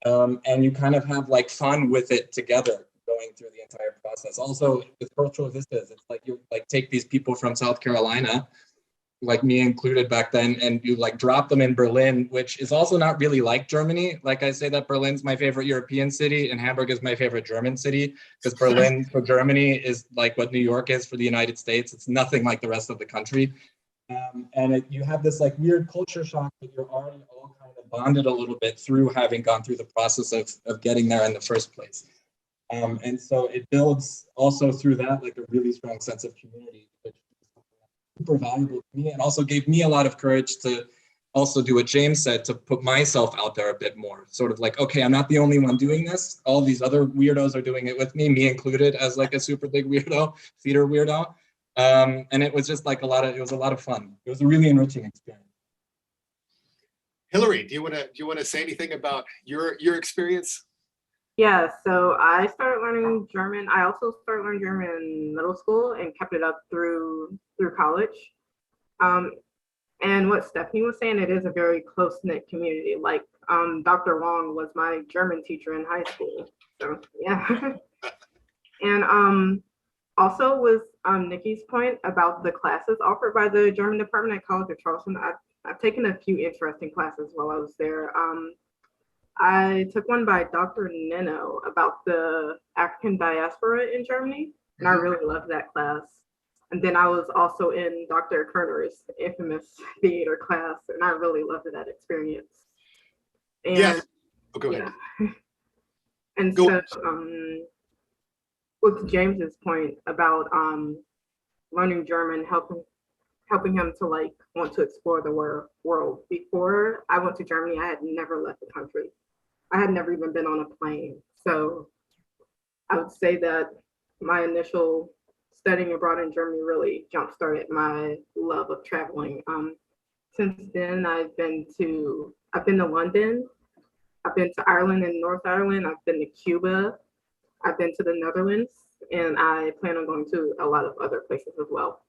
And you kind of have like fun with it together going through the entire process. Also, with cultural vistas, it's like you like take these people from South Carolina, like me included back then, and you like drop them in Berlin, which is also not really like Germany. Like I say that Berlin's my favorite European city and Hamburg is my favorite German city, because Berlin for Germany is like what New York is for the United States. It's nothing like the rest of the country. And you have this like weird culture shock that you're already all kind of bonded a little bit through having gone through the process of getting there in the first place. And so it builds also through that like a really strong sense of community, which super valuable to me, and also gave me a lot of courage to also do what James said, to put myself out there a bit more. Sort of like, okay, I'm not the only one doing this. All these other weirdos are doing it with me included, as like a super big weirdo, theater weirdo. And it was just like it was a lot of fun. It was a really enriching experience. Hillary, do you want to say anything about your experience? Yeah, so I started learning German. I also started learning German in middle school and kept it up through college. And what Stephanie was saying, it is a very close-knit community. Like Dr. Wong was my German teacher in high school. So yeah. And also with Nikki's point about the classes offered by the German department at College of Charleston, I've taken a few interesting classes while I was there. I took one by Dr. Nino about the African diaspora in Germany, and I really loved that class. And then I was also in Dr. Kerner's infamous theater class, and I really loved that experience. And yes. Oh, go ahead. Yeah. And go so with James's point about learning German, helping him to like want to explore the world. Before I went to Germany, I had never left the country. I had never even been on a plane. So I would say that my initial studying abroad in Germany really jump-started my love of traveling. Since then, I've been to London, I've been to Ireland and North Ireland, I've been to Cuba, I've been to the Netherlands, and I plan on going to a lot of other places as well.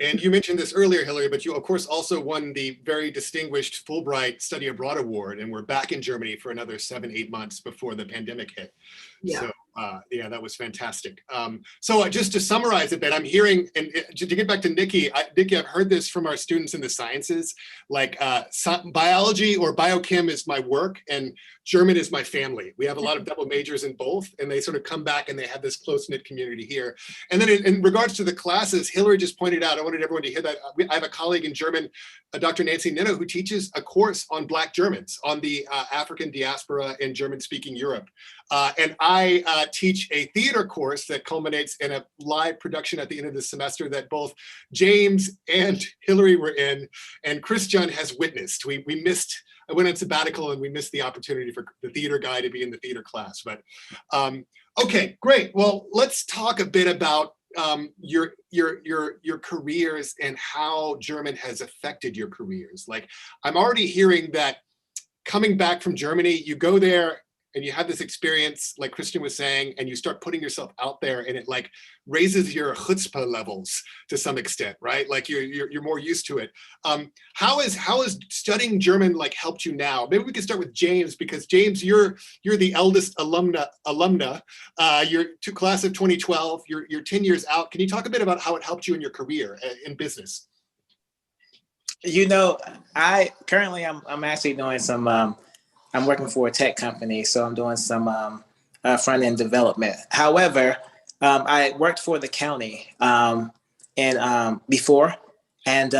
And you mentioned this earlier, Hillary, but you, of course, also won the very distinguished Fulbright Study Abroad Award, and we're back in Germany for another 7-8 months before the pandemic hit. Yeah. So, yeah, that was fantastic. So just to summarize a bit, I'm hearing, and to get back to Nikki, Nikki, I've heard this from our students in the sciences, like biology or biochem is my work, and German is my family. We have a lot of double majors in both, and they sort of come back and they have this close-knit community here. And then in regards to the classes, Hillary just pointed out, I wanted everyone to hear that. I have a colleague in German, Dr. Nancy Ninno, who teaches a course on Black Germans, on the African diaspora in German-speaking Europe. And I teach a theater course that culminates in a live production at the end of the semester that both James and Hillary were in, and Christian has witnessed. We missed, I went on sabbatical and we missed the opportunity for the theater guy to be in the theater class. But okay, great. Well, let's talk a bit about your careers and how German has affected your careers. Like, I'm already hearing that coming back from Germany, you go there and you have this experience, like Christian was saying, and you start putting yourself out there, and it like raises your chutzpah levels to some extent, right? Like you're more used to it. How is studying German like helped you now? Maybe we could start with James, because James, you're the eldest alumna. You're to class of 2012. You're 10 years out. Can you talk a bit about how it helped you in your career in business? You know, I'm actually doing some. I'm working for a tech company, so I'm doing some front-end development. However, I worked for the county before, and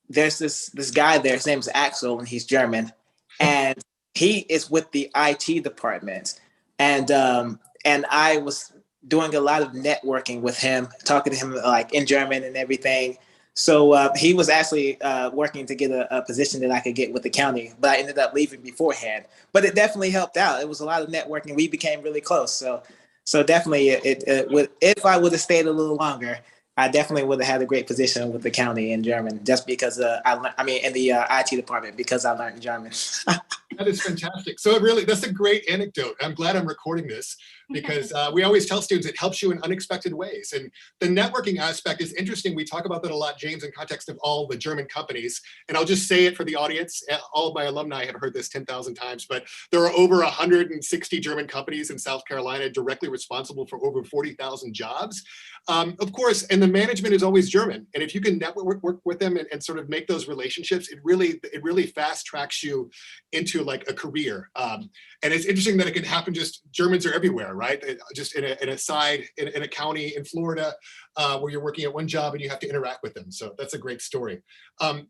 there's this guy there. His name is Axel, and he's German, and he is with the IT department. And I was doing a lot of networking with him, talking to him like in German and everything. So he was actually working to get a position that I could get with the county, but I ended up leaving beforehand. But it definitely helped out. It was a lot of networking. We became really close. So definitely, it would, if I would have stayed a little longer, I definitely would have had a great position with the county in German, just because in the IT department, because I learned German. That is fantastic. So that's a great anecdote. I'm glad I'm recording this, because we always tell students it helps you in unexpected ways. And the networking aspect is interesting. We talk about that a lot, James, in context of all the German companies. And I'll just say it for the audience. All of my alumni have heard this 10,000 times, but there are over 160 German companies in South Carolina directly responsible for over 40,000 jobs. Of course, and the management is always German. And if you can network work with them and sort of make those relationships, it really fast tracks you into like a career. And it's interesting that it can happen. Just Germans are everywhere, right? Just in a county in Florida where you're working at one job and you have to interact with them. So that's a great story.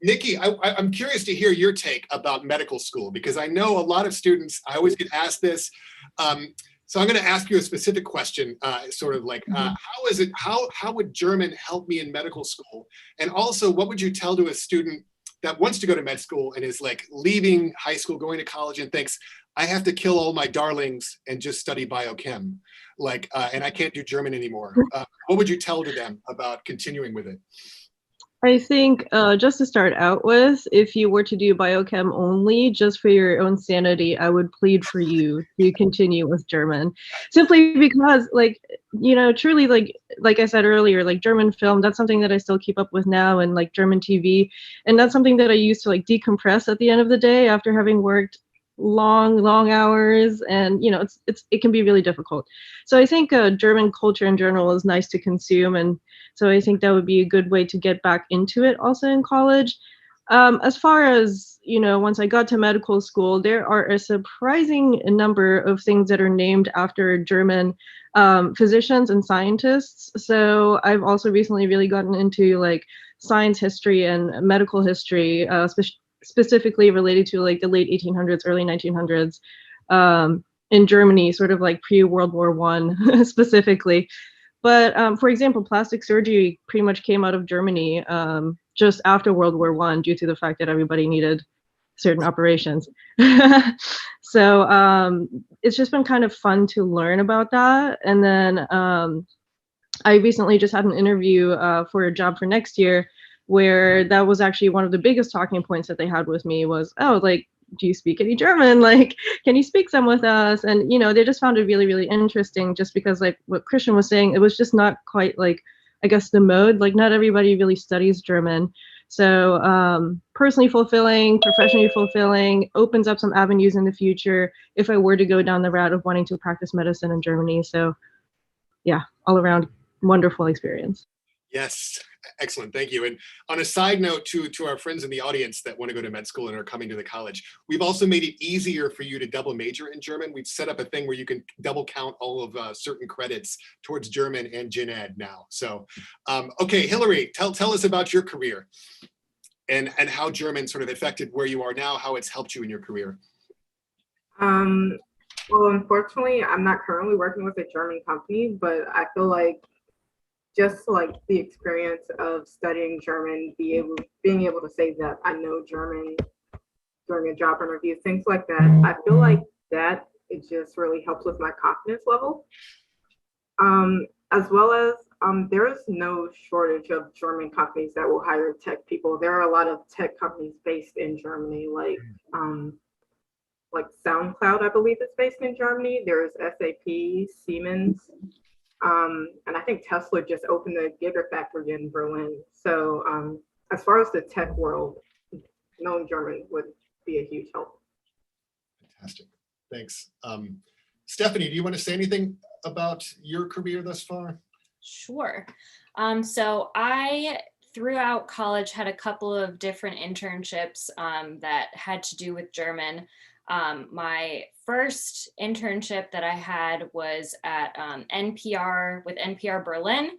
Nikki, I'm curious to hear your take about medical school, because I know a lot of students, I always get asked this. So I'm going to ask you a specific question, sort of like, how would German help me in medical school? And also, what would you tell to a student that wants to go to med school and is like leaving high school, going to college, and thinks, I have to kill all my darlings and just study biochem, like, and I can't do German anymore. What would you tell to them about continuing with it? I think just to start out with, if you were to do biochem only, just for your own sanity, I would plead for you to continue with German. Simply because, like, you know, truly, like I said earlier, like German film, that's something that I still keep up with now, and like German TV. And that's something that I use to like decompress at the end of the day after having worked long hours, and you know, it can be really difficult. So I think German culture in general is nice to consume, and so I think that would be a good way to get back into it also in college. As far as, you know, once I got to medical school, there are a surprising number of things that are named after German physicians and scientists. So I've also recently really gotten into like science history and medical history, specifically related to like the late 1800s, early 1900s in Germany, sort of like pre-World War I specifically. But for example, plastic surgery pretty much came out of Germany just after World War I, due to the fact that everybody needed certain operations. So it's just been kind of fun to learn about that. And then I recently just had an interview for a job for next year, where that was actually one of the biggest talking points that they had with me was, oh, like, do you speak any German? Like, can you speak some with us? And, you know, they just found it really, really interesting, just because, like what Christian was saying, it was just not quite like, I guess, the mode. Like, not everybody really studies German. So personally fulfilling, professionally fulfilling, opens up some avenues in the future if I were to go down the route of wanting to practice medicine in Germany. So yeah, all around wonderful experience. Yes, excellent. Thank you. And on a side note to our friends in the audience that want to go to med school and are coming to the college, we've also made it easier for you to double major in German. We've set up a thing where you can double count all of certain credits towards German and Gen Ed now. So, okay, Hillary, tell us about your career and how German sort of affected where you are now, how it's helped you in your career. Well, unfortunately, I'm not currently working with a German company, but I feel like just like the experience of studying German, being able to say that I know German during a job interview, things like that. I feel like that it just really helps with my confidence level. As well as there is no shortage of German companies that will hire tech people. There are a lot of tech companies based in Germany, like SoundCloud, I believe, is based in Germany. There's SAP, Siemens, and I think Tesla just opened a gigafactory in Berlin. So as far as the tech world, knowing German would be a huge help. Fantastic. Thanks. Stephanie, do you want to say anything about your career thus far? Sure. So I, throughout college, had a couple of different internships that had to do with German. My first internship that I had was at NPR with NPR Berlin.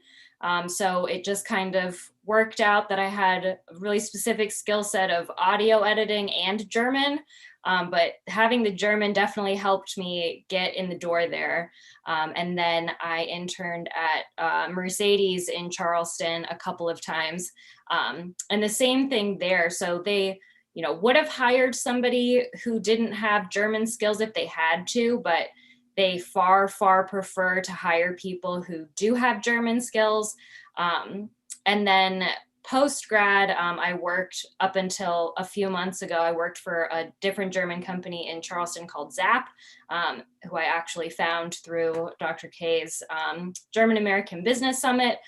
So it just kind of worked out that I had a really specific skill set of audio editing and German. But having the German definitely helped me get in the door there. And then I interned at Mercedes in Charleston a couple of times. And the same thing there. So they, you know, would have hired somebody who didn't have German skills if they had to, but they far, far prefer to hire people who do have German skills. And then post-grad, I worked up until a few months ago, I worked for a different German company in Charleston called Zap, who I actually found through Dr. K's German American Business Summit.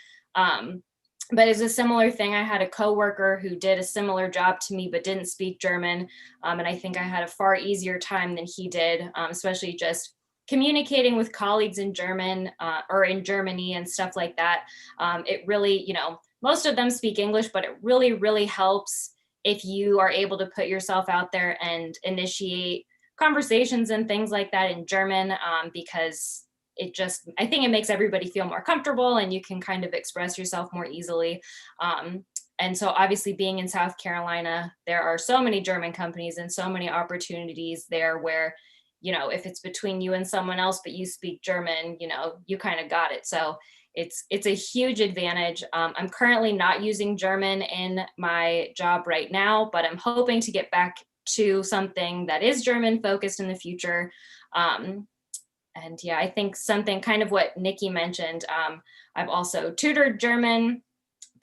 But it's a similar thing. I had a coworker who did a similar job to me, but didn't speak German. And I think I had a far easier time than he did, especially just communicating with colleagues in German or in Germany and stuff like that. It really, you know, most of them speak English, but it really, really helps if you are able to put yourself out there and initiate conversations and things like that in German, because it just, I think it makes everybody feel more comfortable and you can kind of express yourself more easily. And so obviously being in South Carolina, there are so many German companies and so many opportunities there where, you know, if it's between you and someone else, but you speak German, you know, you kind of got it. So it's a huge advantage. I'm currently not using German in my job right now, but I'm hoping to get back to something that is German focused in the future. And yeah, I think something kind of what Nikki mentioned, I've also tutored German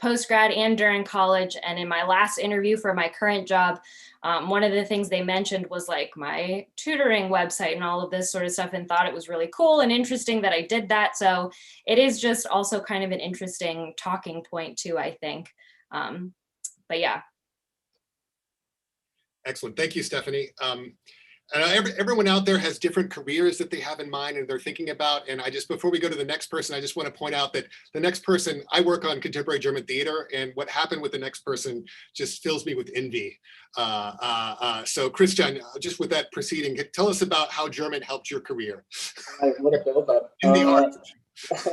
post-grad and during college. And in my last interview for my current job, one of the things they mentioned was like my tutoring website and all of this sort of stuff, and thought it was really cool and interesting that I did that. So it is just also kind of an interesting talking point too, I think. But yeah. Excellent. Thank you, Stephanie. And everyone out there has different careers that they have in mind and they're thinking about. And before we go to the next person, I just want to point out that the next person, I work on contemporary German theater, and what happened with the next person just fills me with envy. So Christian, just with that proceeding, tell us about how German helped your career. What a build-up. In the arts.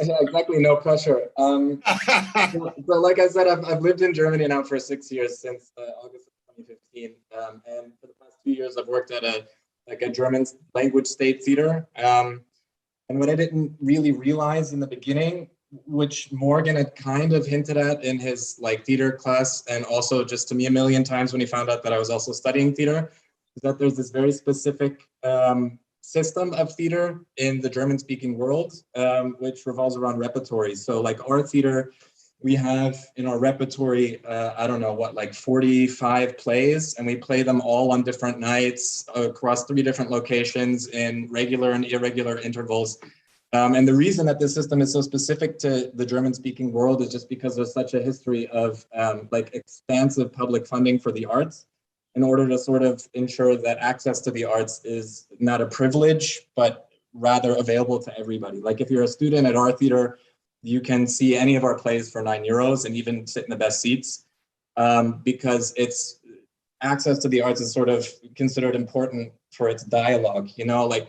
Yeah, exactly, no pressure. So like I said, I've lived in Germany now for 6 years, since August of 2015. And for the past 2 years, I've worked at a German language state theater. And what I didn't really realize in the beginning, which Morgan had kind of hinted at in his theater class, and also just to me a million times when he found out that I was also studying theater, is that there's this very specific system of theater in the German-speaking world, which revolves around repertory. So like our theater, we have in our repertory, I don't know what, like 45 plays, and we play them all on different nights across 3 different locations in regular and irregular intervals. And the reason that this system is so specific to the German-speaking world is just because there's such a history of like expansive public funding for the arts in order to sort of ensure that access to the arts is not a privilege, but rather available to everybody. Like if you're a student at our theater, you can see any of our plays for €9 and even sit in the best seats, because it's access to the arts is sort of considered important for its dialogue. You know, like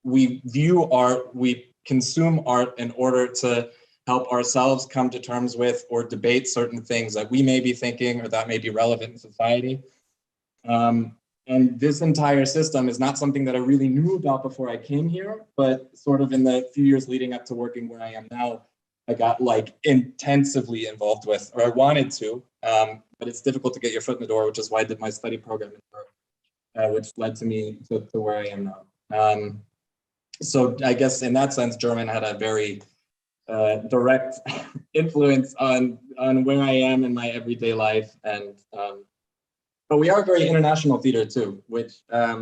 we view art, we consume art in order to help ourselves come to terms with or debate certain things that we may be thinking or that may be relevant in society. And this entire system is not something that I really knew about before I came here, but sort of in the few years leading up to working where I am now, I got like intensively involved with, or I wanted to, but it's difficult to get your foot in the door, which is why I did my study program in Europe, which led to me to where I am now. So I guess in that sense, German had a very direct influence on where I am in my everyday life. And but we are very international theater too, which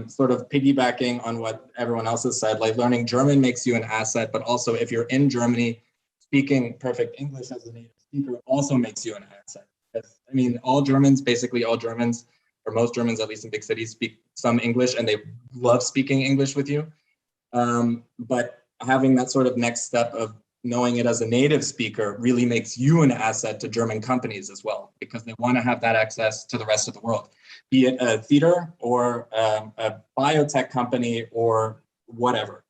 sort of piggybacking on what everyone else has said, like learning German makes you an asset, but also if you're in Germany, speaking perfect English as a native speaker also makes you an asset. I mean, basically all Germans, or most Germans, at least in big cities, speak some English and they love speaking English with you. But having that sort of next step of knowing it as a native speaker really makes you an asset to German companies as well, because they want to have that access to the rest of the world, be it a theater or a biotech company or whatever.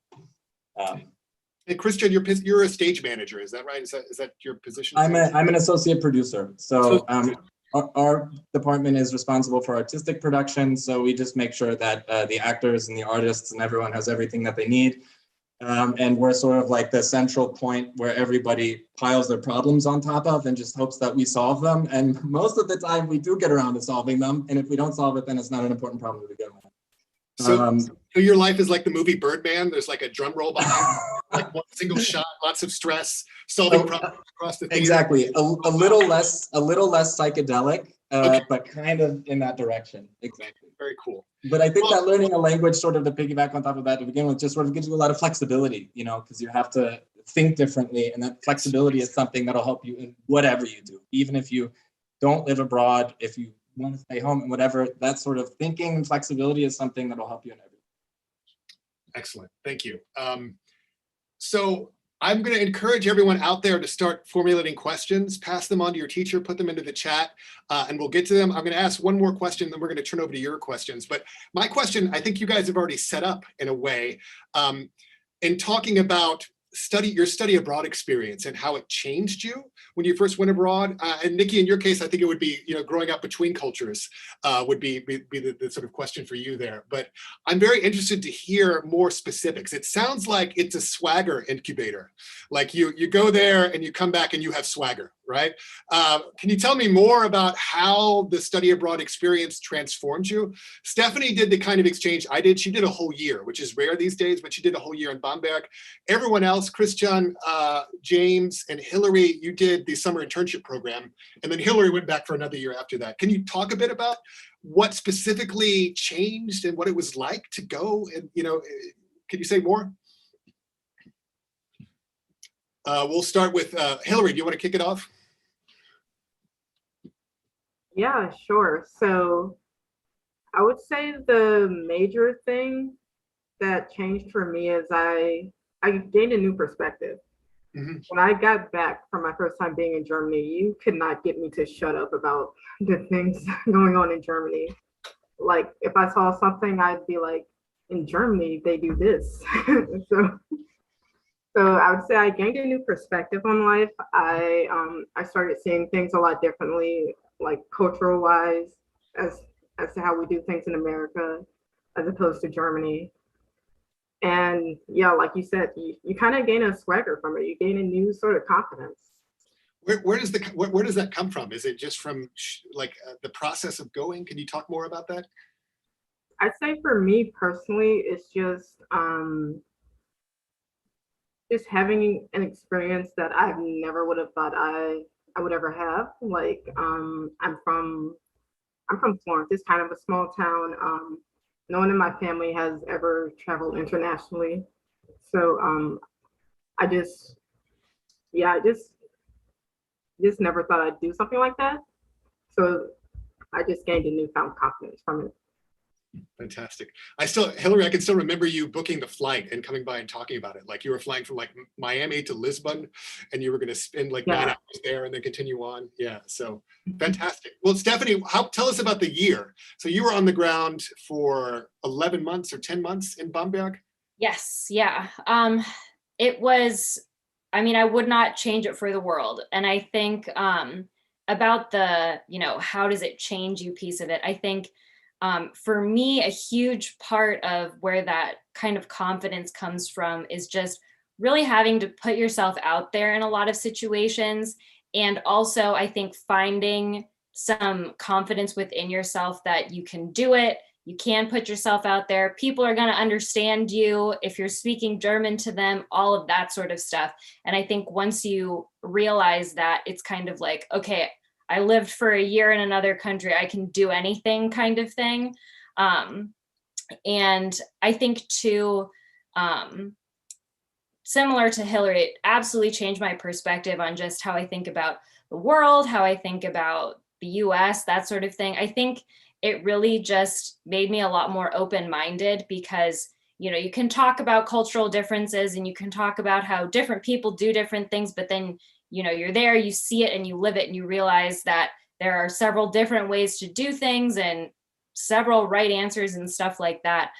Hey, Christian, you're a stage manager, is that right? Is that your position? I'm an associate producer. So our department is responsible for artistic production. So we just make sure that the actors and the artists and everyone has everything that they need. And we're sort of like the central point where everybody piles their problems on top of and just hopes that we solve them. And most of the time we do get around to solving them. And if we don't solve it, then it's not an important problem to begin with. So your life is like the movie Birdman. There's like a drum roll behind, like one single shot, lots of stress, solving problems across the theater. Exactly, a little less psychedelic, okay. But kind of in that direction. Exactly. Very cool. But I think that learning a language, sort of to piggyback on top of that to begin with, just sort of gives you a lot of flexibility, you know, because you have to think differently, and that flexibility is something that'll help you in whatever you do, even if you don't live abroad, if you want to stay home and whatever. That sort of thinking and flexibility is something that'll help you in everything. Excellent, thank you. So I'm going to encourage everyone out there to start formulating questions, pass them on to your teacher, put them into the chat, and we'll get to them. I'm going to ask one more question, then we're going to turn over to your questions. But my question, I think you guys have already set up in a way, in talking about your study abroad experience and how it changed you when you first went abroad. And Nikki, in your case, I think it would be, you know, growing up between cultures would be the sort of question for you there. But I'm very interested to hear more specifics. It sounds like it's a swagger incubator. Like you go there and you come back and you have swagger, right? Can you tell me more about how the study abroad experience transformed you? Stephanie did the kind of exchange I did. She did a whole year, which is rare these days, but she did a whole year in Bamberg. Everyone else, Christian, James, and Hillary, you did the summer internship program, and then Hillary went back for another year after that. Can you talk a bit about what specifically changed and what it was like to go? And, you know, can you say more? We'll start with Hillary. Do you want to kick it off? Yeah, sure. So I would say the major thing that changed for me is I gained a new perspective. Mm-hmm. When I got back from my first time being in Germany, you could not get me to shut up about the things going on in Germany. Like if I saw something, I'd be like, in Germany, they do this. So I would say I gained a new perspective on life. I started seeing things a lot differently, like cultural wise, as to how we do things in America, as opposed to Germany. And yeah, like you said, you kind of gain a swagger from it. You gain a new sort of confidence. Where does that come from? Is it just from like the process of going? Can you talk more about that? I'd say for me personally, it's just having an experience that I never would have thought I would ever have. Like, I'm from Florence. It's kind of a small town. No one in my family has ever traveled internationally. So I just, yeah, I just never thought I'd do something like that. So I just gained a newfound confidence from it. Fantastic. Hillary, I can still remember you booking the flight and coming by and talking about it. Like you were flying from like Miami to Lisbon and you were going to spend like 9 hours there and then continue on. Yeah. So fantastic. Well, Stephanie, tell us about the year. So you were on the ground for 11 months or 10 months in Bamberg? Yes. Yeah. It was, I mean, I would not change it for the world. And I think about the, how does it change you piece of it? I think for me, a huge part of where that kind of confidence comes from is just really having to put yourself out there in a lot of situations. And also, I think finding some confidence within yourself that you can do it. You can put yourself out there. People are going to understand you if you're speaking German to them, all of that sort of stuff. And I think once you realize that, it's kind of like, okay, I lived for a year in another country, I can do anything kind of thing. And I think too, similar to Hillary, it absolutely changed my perspective on just how I think about the world, how I think about the US, that sort of thing. I think it really just made me a lot more open-minded because, you can talk about cultural differences and you can talk about how different people do different things, but then you're there, you see it and you live it and you realize that there are several different ways to do things and several right answers and stuff like that.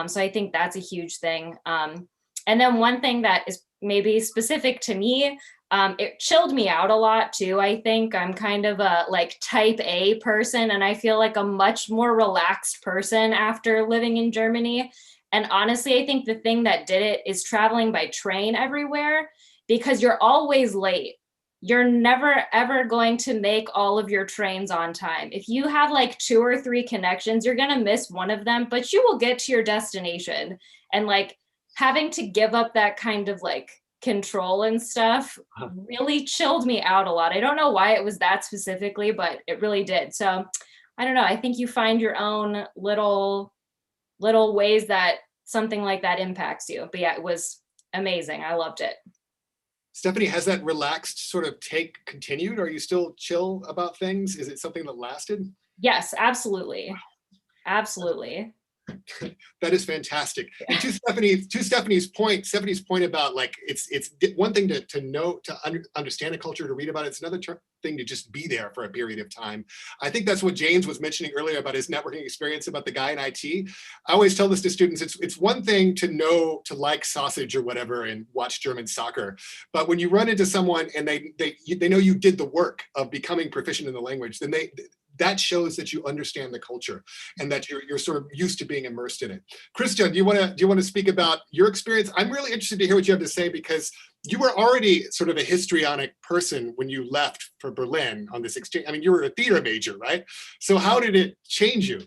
So I think that's a huge thing. And then one thing that is maybe specific to me, it chilled me out a lot too. I think I'm kind of a like type A person and I feel like a much more relaxed person after living in Germany. And honestly, I think the thing that did it is traveling by train everywhere because you're always late. You're never ever going to make all of your trains on time. If you have like 2 or 3 connections, you're going to miss one of them, but you will get to your destination. And like having to give up that kind of like control and stuff really chilled me out a lot. I don't know why it was that specifically, but it really did. So I don't know. I think you find your own little ways that something like that impacts you. But yeah, it was amazing. I loved it. Stephanie, has that relaxed sort of take continued? Are you still chill about things? Is it something that lasted? Yes, absolutely. Absolutely. That is fantastic. And to Stephanie's point about like it's one thing to know, to understand a culture, to read about it. It's another thing to just be there for a period of time. I think that's what James was mentioning earlier about his networking experience about the guy in IT. I always tell this to students, it's one thing to know to like sausage or whatever and watch German soccer, but when you run into someone and they know you did the work of becoming proficient in the language, then that shows that you understand the culture and that you're sort of used to being immersed in it. Christian, do you want to speak about your experience? I'm really interested to hear what you have to say because you were already sort of a histrionic person when you left for Berlin on this exchange. I mean, you were a theater major, right? So how did it change you?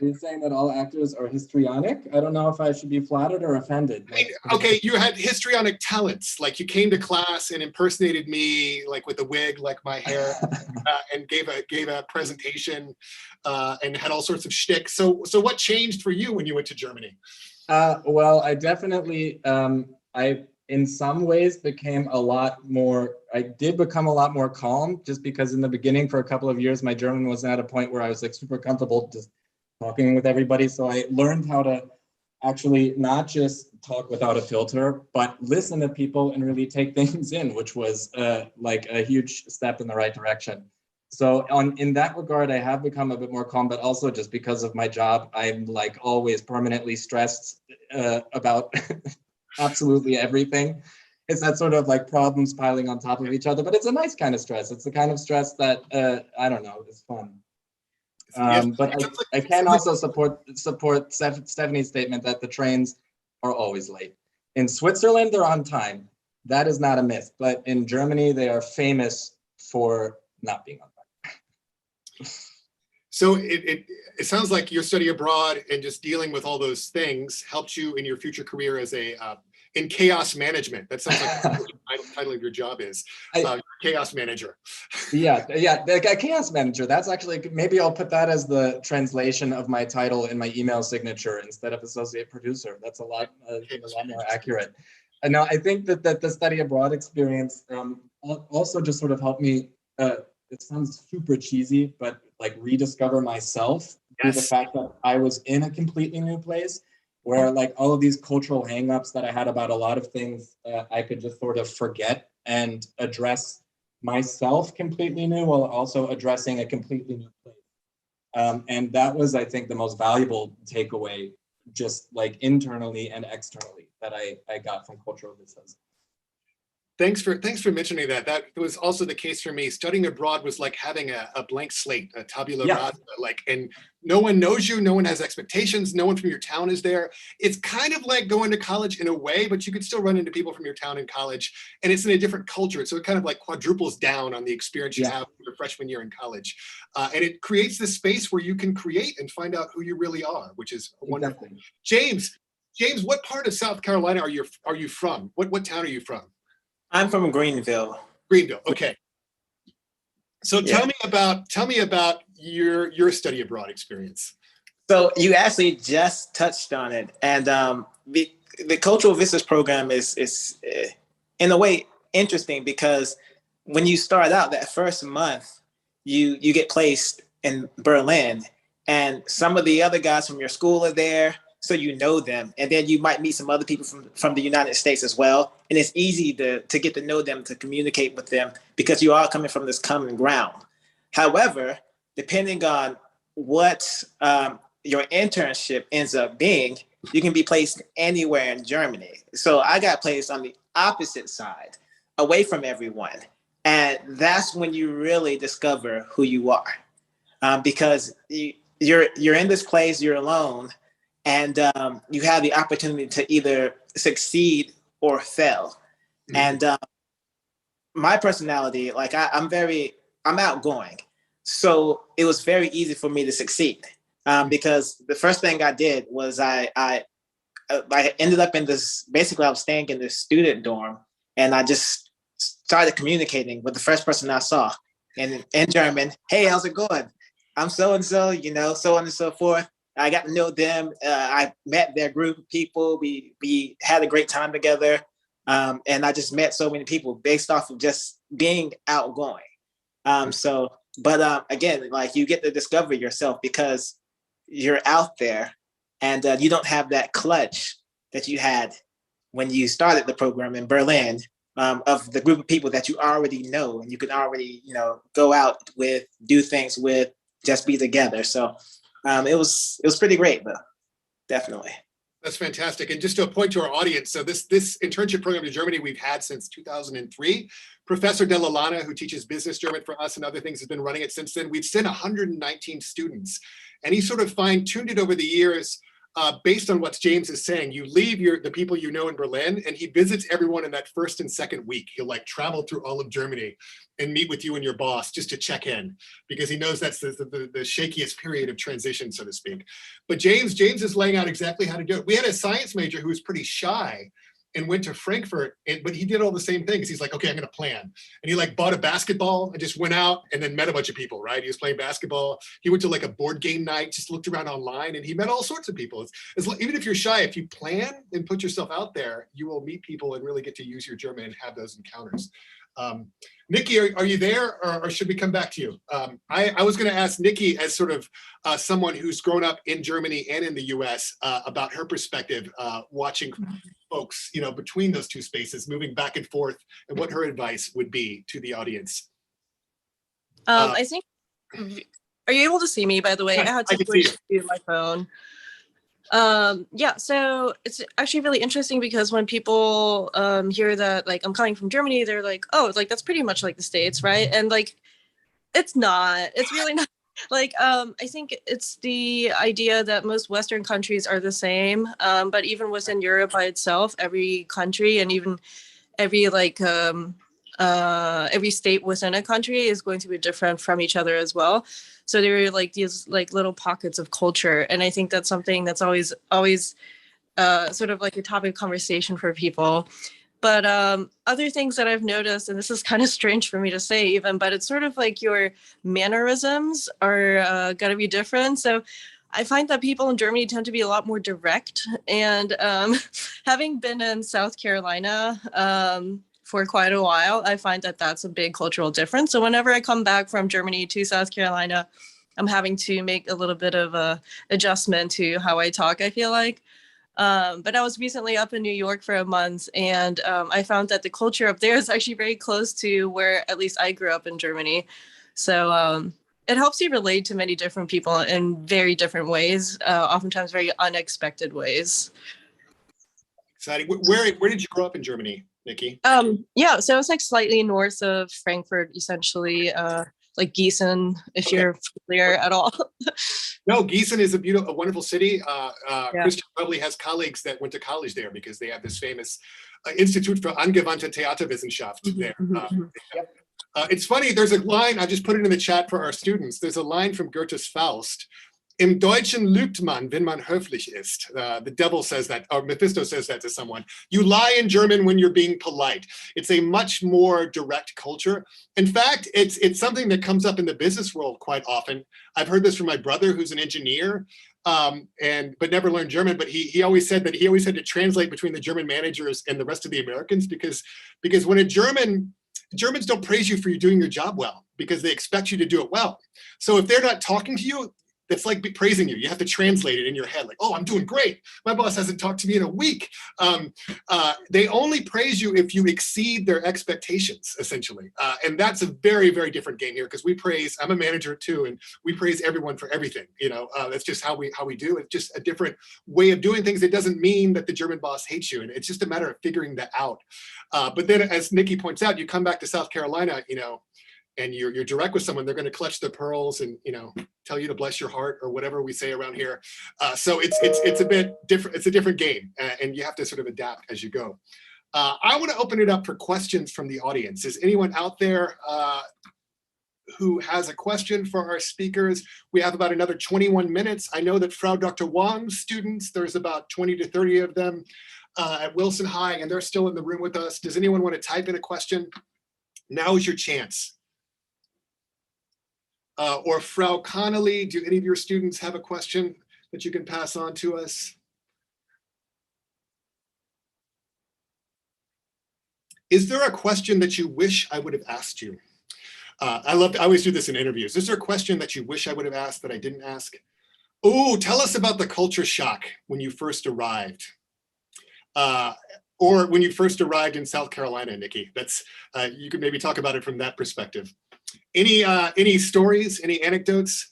You're saying that all actors are histrionic? I don't know if I should be flattered or offended. I mean, okay, you had histrionic talents. Like you came to class and impersonated me, like with a wig, like my hair, and gave a presentation and had all sorts of shtick. So what changed for you when you went to Germany? Well, I definitely, I in some ways became I did become a lot more calm just because in the beginning for a couple of years, my German wasn't at a point where I was like super comfortable just talking with everybody. So I learned how to actually not just talk without a filter, but listen to people and really take things in, which was like a huge step in the right direction. So in that regard, I have become a bit more calm, but also just because of my job, I'm like always permanently stressed about absolutely everything. It's that sort of like problems piling on top of each other, but it's a nice kind of stress. It's the kind of stress that, I don't know, is fun. But I can also support Stephanie's statement that the trains are always late. In Switzerland, they're on time. That is not a myth. But in Germany, they are famous for not being on time. So it sounds like your study abroad and just dealing with all those things helped you in your future career as a in chaos management. That sounds like what the title of your job is. Chaos manager. Yeah, the chaos manager. That's actually, maybe I'll put that as the translation of my title in my email signature instead of associate producer. That's a lot more accurate. And now I think that the study abroad experience also just sort of helped me. It sounds super cheesy, but like rediscover myself through the fact that I was in a completely new place, where like all of these cultural hangups that I had about a lot of things, I could just sort of forget and address myself completely new while also addressing a completely new place. And that was, I think, the most valuable takeaway, just like internally and externally, that I got from cultural visas. Thanks for mentioning that. That was also the case for me. Studying abroad was like having a blank slate, a tabula rasa, and no one knows you, no one has expectations, no one from your town is there. It's kind of like going to college in a way, but you could still run into people from your town in college, and it's in a different culture. So it kind of like quadruples down on the experience you have your freshman year in college. And it creates this space where you can create and find out who you really are, which is wonderful. James, what part of South Carolina are you from? What town are you from? I'm from Greenville. Greenville, okay. So tell me about your study abroad experience. So you actually just touched on it, and the Cultural Visas program is in a way interesting, because when you start out that first month, you get placed in Berlin, and some of the other guys from your school are there. So you know them, and then you might meet some other people from the United States as well. And it's easy to get to know them, to communicate with them, because you are coming from this common ground. However, depending on what your internship ends up being, you can be placed anywhere in Germany. So I got placed on the opposite side, away from everyone. And that's when you really discover who you are, because you're in this place, you're alone, and you have the opportunity to either succeed or fail. Mm-hmm. And my personality, like I'm outgoing. So it was very easy for me to succeed, because the first thing I did was I ended up in this, basically I was staying in this student dorm, and I just started communicating with the first person I saw in German. Hey, how's it going? I'm so-and-so, so on and so forth. I got to know them. I met their group of people. We had a great time together. And I just met so many people based off of just being outgoing. Again, like, you get to discover yourself because you're out there, and you don't have that clutch that you had when you started the program in Berlin, of the group of people that you already know, and you can already, go out with, do things with, just be together. So it was pretty great, though. Definitely. That's fantastic. And just to point to our audience, so this internship program in Germany we've had since 2003. Professor De La Lana, who teaches business German for us and other things, has been running it since then. We've sent 119 students, and he sort of fine-tuned it over the years based on what James is saying. You leave the people you know in Berlin, and he visits everyone in that first and second week. He'll like travel through all of Germany and meet with you and your boss just to check in, because he knows that's the shakiest period of transition, so to speak. But James is laying out exactly how to do it. We had a science major who was pretty shy and went to Frankfurt, but he did all the same things. He's like, okay, I'm going to plan. And he like bought a basketball and just went out and then met a bunch of people, right? He was playing basketball. He went to like a board game night, just looked around online, and he met all sorts of people. Even if you're shy, if you plan and put yourself out there, you will meet people and really get to use your German and have those encounters. Nikki, are you there, or should we come back to you? I was going to ask Nikki, as sort of someone who's grown up in Germany and in the US, about her perspective, watching folks, between those two spaces, moving back and forth, and what her advice would be to the audience. I think, are you able to see me, by the way? Yes, I had to switch to my phone. So it's actually really interesting, because when people hear that, like, I'm coming from Germany, they're like, oh, like, that's pretty much like the States, right? And like, it's not. It's really not. Like, I think it's the idea that most Western countries are the same, but even within Europe by itself, every country and even every every state within a country is going to be different from each other as well. So there are like these like little pockets of culture, and I think that's something that's always sort of like a topic of conversation for people. But other things that I've noticed, and this is kind of strange for me to say even, but it's sort of like your mannerisms are going to be different. So I find that people in Germany tend to be a lot more direct. And having been in South Carolina for quite a while, I find that that's a big cultural difference. So whenever I come back from Germany to South Carolina, I'm having to make a little bit of a adjustment to how I talk, I feel like. But I was recently up in New York for a month, and I found that the culture up there is actually very close to where at least I grew up in Germany. So it helps you relate to many different people in very different ways, oftentimes very unexpected ways. Exciting. Where did you grow up in Germany, Nikki? Yeah, so it's like slightly north of Frankfurt, essentially, like Gießen, if you're familiar at all. No, Gießen is a wonderful city. Yeah. Christian probably has colleagues that went to college there because they have this famous Institut für angewandte Theaterwissenschaft there. It's funny, there's a line, I just put it in the chat for our students. There's a line from Goethe's Faust. Im Deutschen lügt man, wenn man höflich ist. The devil says that, or Mephisto says that to someone. You lie in German when you're being polite. It's a much more direct culture. In fact, it's something that comes up in the business world quite often. I've heard this from my brother, who's an engineer, but never learned German. But he always said that he always had to translate between the German managers and the rest of the Americans because when Germans don't praise you for you doing your job well because they expect you to do it well. So if they're not talking to you, it's like praising you. You have to translate it in your head, like, oh, I'm doing great. My boss hasn't talked to me in a week. They only praise you if you exceed their expectations, essentially. And that's a very, very different game here because we praise, I'm a manager too, and we praise everyone for everything. That's just how we do. It's just a different way of doing things. It doesn't mean that the German boss hates you. And it's just a matter of figuring that out. But then as Nikki points out, you come back to South Carolina, and you're direct with someone, they're going to clutch their pearls and tell you to bless your heart or whatever we say around here. So it's a bit different. It's a different game, and you have to sort of adapt as you go. I want to open it up for questions from the audience. Is anyone out there who has a question for our speakers? We have about another 21 minutes. I know that Frau Dr. Wang's students, there's about 20 to 30 of them at Wilson High, and they're still in the room with us. Does anyone want to type in a question? Now is your chance. Or Frau Connolly, do any of your students have a question that you can pass on to us? Is there a question that you wish I would have asked you? I always do this in interviews. Is there a question that you wish I would have asked that I didn't ask? Oh, tell us about the culture shock when you first arrived. Or when you first arrived in South Carolina, Nikki. That's you could maybe talk about it from that perspective. Any stories, any anecdotes?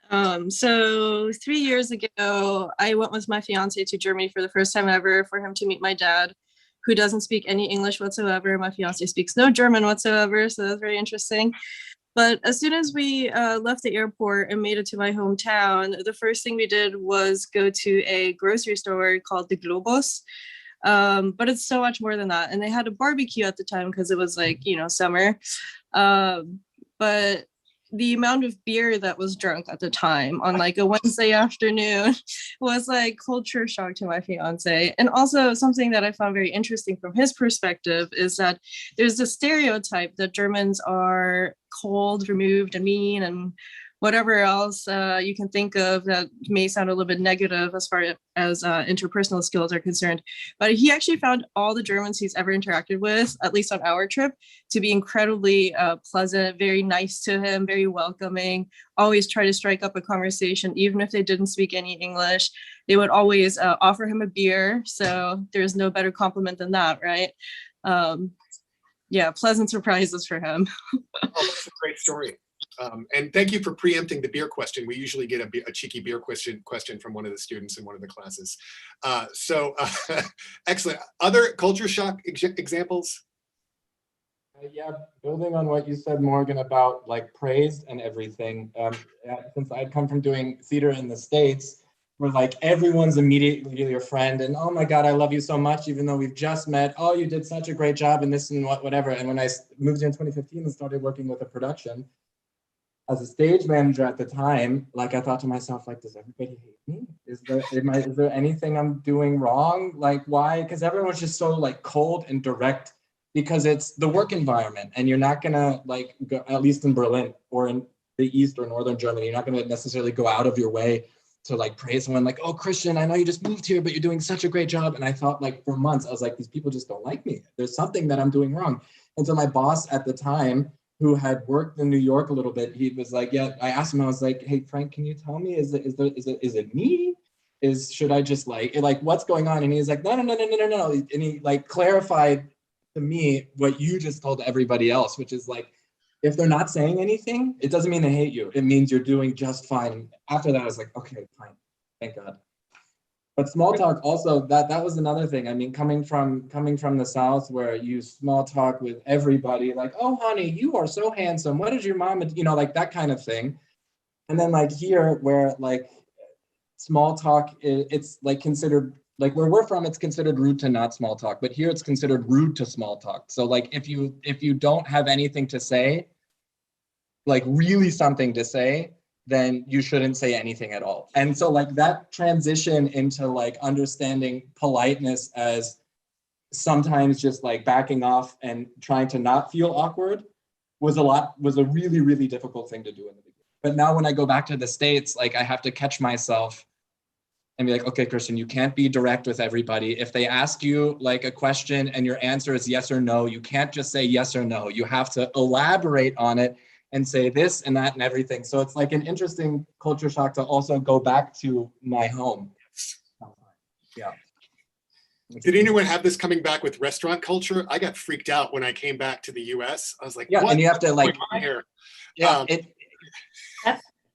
So 3 years ago, I went with my fiance to Germany for the first time ever for him to meet my dad, who doesn't speak any English whatsoever. My fiance speaks no German whatsoever, so that's very interesting. But as soon as we left the airport and made it to my hometown, the first thing we did was go to a grocery store called the Globus. But it's so much more than that. And they had a barbecue at the time because it was like, summer. But the amount of beer that was drunk at the time on like a Wednesday afternoon was like culture shock to my fiance. And also something that I found very interesting from his perspective is that there's a stereotype that Germans are cold, removed, and mean, and whatever else you can think of that may sound a little bit negative as far as interpersonal skills are concerned. But he actually found all the Germans he's ever interacted with, at least on our trip, to be incredibly pleasant, very nice to him, very welcoming, always try to strike up a conversation, even if they didn't speak any English. They would always offer him a beer. So there's no better compliment than that, right? Yeah, pleasant surprises for him. Oh, that's a great story. And thank you for preempting the beer question. We usually get a cheeky beer question from one of the students in one of the classes. Excellent. Other culture shock examples? Yeah, building on what you said, Morgan, about like praise and everything. Since I'd come from doing theater in the States, where like everyone's immediately your friend and oh my God, I love you so much, even though we've just met. Oh, you did such a great job and this and whatever. And when I moved here in 2015 and started working with a production, as a stage manager at the time, like I thought to myself, like, does everybody hate me? Is there anything I'm doing wrong? Like, why? Because everyone was just so like cold and direct because it's the work environment and you're not gonna like go, at least in Berlin or in the East or Northern Germany, you're not gonna necessarily go out of your way to like praise someone like, oh, Christian, I know you just moved here, but you're doing such a great job. And I thought like for months, I was like, these people just don't like me. There's something that I'm doing wrong. And so my boss at the time, who had worked in New York a little bit, he was like, yeah, I asked him, I was like, hey, Frank, can you tell me, is it me? Should I just like, what's going on? And he's like, no. And he like clarified to me what you just told everybody else, which is like, if they're not saying anything, it doesn't mean they hate you. It means you're doing just fine. And after that, I was like, okay, fine, thank God. But small talk also, that was another thing. I mean, coming from the South where you small talk with everybody, like, oh, honey, you are so handsome. What did your mom, like that kind of thing. And then like here where like small talk, it's like considered, like where we're from, it's considered rude to not small talk, but here it's considered rude to small talk. So like if you don't have anything to say, like really something to say, then you shouldn't say anything at all. And so like that transition into like understanding politeness as sometimes just like backing off and trying to not feel awkward was a really, really difficult thing to do in the beginning. But now when I go back to the States, like I have to catch myself and be like, okay, Christian, you can't be direct with everybody. If they ask you like a question and your answer is yes or no, you can't just say yes or no. You have to elaborate on it and say this and that and everything. So it's like an interesting culture shock to also go back to my home. Yeah. Did anyone have this coming back with restaurant culture? I got freaked out when I came back to the US. I was like, yeah, what? And you have to like, here? Yeah,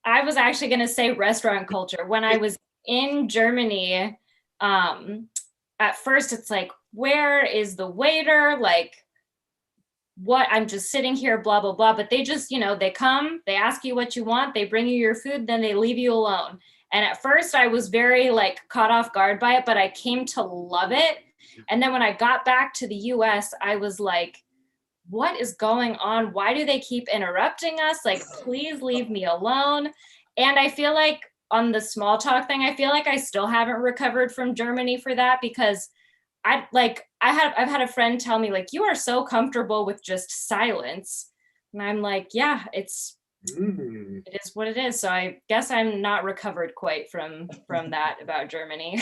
I was actually going to say restaurant culture. When I was in Germany, at first it's like, where is the waiter? Like, what? I'm just sitting here, blah, blah, blah. But they just, they come, they ask you what you want, they bring you your food, then they leave you alone. And at first I was very like caught off guard by it, but I came to love it. And then when I got back to the US, I was like, what is going on? Why do they keep interrupting us? Like, please leave me alone. And I feel like on the small talk thing, I feel like I still haven't recovered from Germany for that, because I've had a friend tell me like, you are so comfortable with just silence. And I'm like, yeah, it is what it is. So I guess I'm not recovered quite from that about Germany.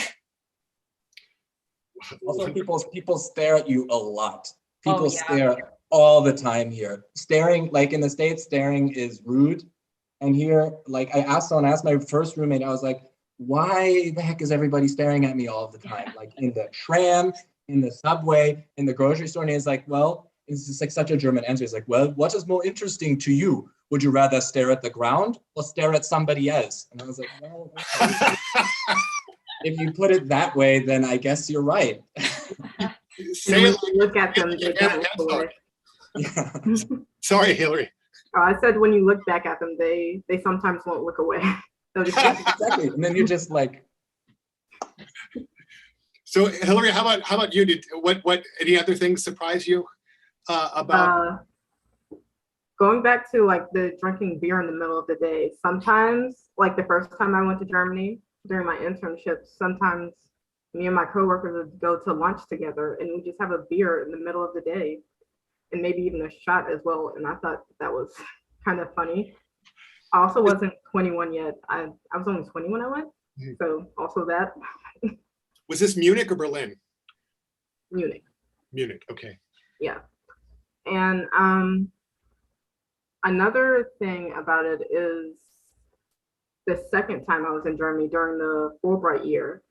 Also, people stare at you a lot. People yeah. stare all the time here. Staring, like in the States, staring is rude. And here, like I asked my first roommate, I was like, why the heck is everybody staring at me all the time? Like in the tram, in the subway, in the grocery store. And he's like, well, it's just like such a German answer. He's like, well, what is more interesting to you? Would you rather stare at the ground or stare at somebody else? And I was like, well, okay. If you put it that way, then I guess you're right. Say it when you look at them, they don't look away. Yeah. Sorry, Hillary. I said when you look back at them, they sometimes won't look away. Exactly. And then you're just like. So Hillary, how about you? What any other things surprise you about? Going back to like the drinking beer in the middle of the day. Sometimes, like the first time I went to Germany during my internship, sometimes me and my coworkers would go to lunch together and we just have a beer in the middle of the day, and maybe even a shot as well. And I thought that was kind of funny. I also wasn't 21 yet. I was only 20 when I went. So also that. Was this Munich or Berlin? Munich. Munich, okay. Yeah. And another thing about it is the second time I was in Germany during the Fulbright year,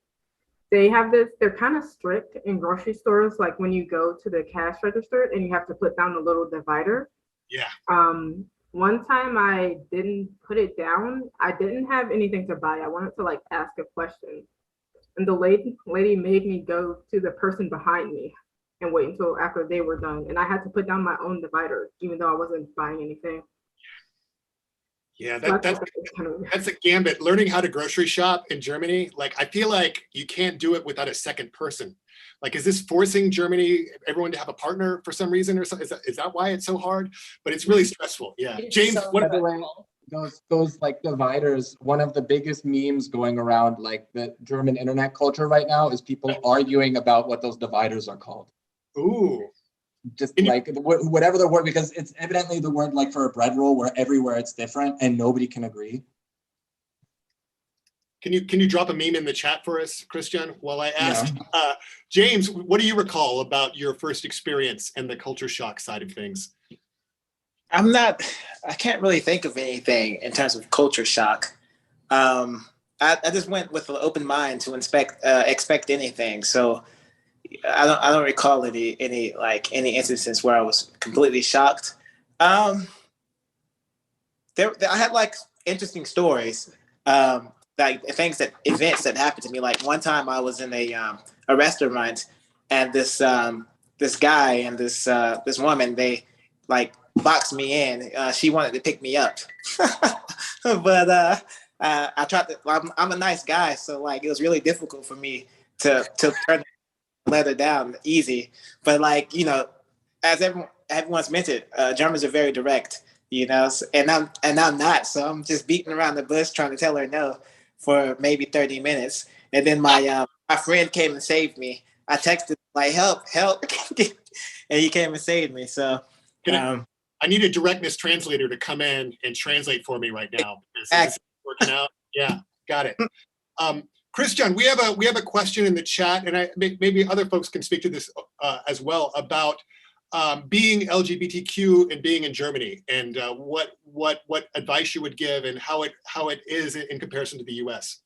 they have this, they're kind of strict in grocery stores, like when you go to the cash register and you have to put down the little divider. Yeah. One time I didn't put it down. I didn't have anything to buy. I wanted to like ask a question. And the lady made me go to the person behind me and wait until after they were done. And I had to put down my own divider, even though I wasn't buying anything. Yeah, So I that's thought that was kind of weird. that's a gambit. Learning how to grocery shop in Germany, like I feel like you can't do it without a second person. Like, is this forcing Germany, everyone to have a partner for some reason or something? Is that why it's so hard? But it's really stressful. Yeah. It is James, so what By the way, those like dividers, one of the biggest memes going around like the German internet culture right now is people arguing about what those dividers are called. Ooh. Just Can you- like whatever the word, because it's evidently the word like for a bread roll where everywhere it's different and nobody can agree. Can you drop a meme in the chat for us, Christian, while I ask? James, what do you recall about your first experience and the culture shock side of things? I can't really think of anything in terms of culture shock. I just went with an open mind to expect anything. So I don't recall any instances where I was completely shocked. I had like interesting stories, like events that happened to me. Like one time I was in a restaurant, and this guy and this woman, they like boxed me in. She wanted to pick me up, but I tried to. I'm a nice guy, so like it was really difficult for me to turn the leather down easy. But like as everyone's mentioned, Germans are very direct, and I'm not. So I'm just beating around the bush trying to tell her no for maybe 30 minutes, and then my friend came and saved me. I texted like help, and he came and saved me. So. I need a directness translator to come in and translate for me right now. This is working out. Yeah, got it. Christian, we have a question in the chat, and maybe other folks can speak to this as well about being LGBTQ and being in Germany, and what advice you would give, and how it is in comparison to the U.S.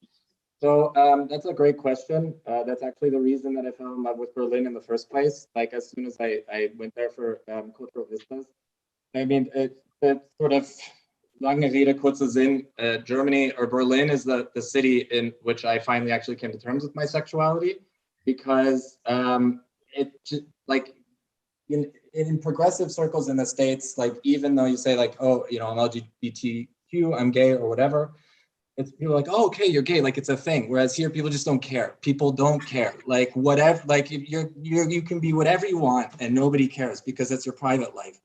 So that's a great question. That's actually the reason that I fell in love with Berlin in the first place. Like as soon as I went there for cultural vistas. I mean, the sort of lange Rede, kurzer Sinn, Germany or Berlin is the city in which I finally actually came to terms with my sexuality, because it just, like in progressive circles in the States, like even though you say like, oh, I'm LGBTQ, I'm gay or whatever, it's people like, oh, okay, you're gay, like it's a thing. Whereas here, people just don't care. People don't care. Like whatever, like you can be whatever you want and nobody cares because it's your private life.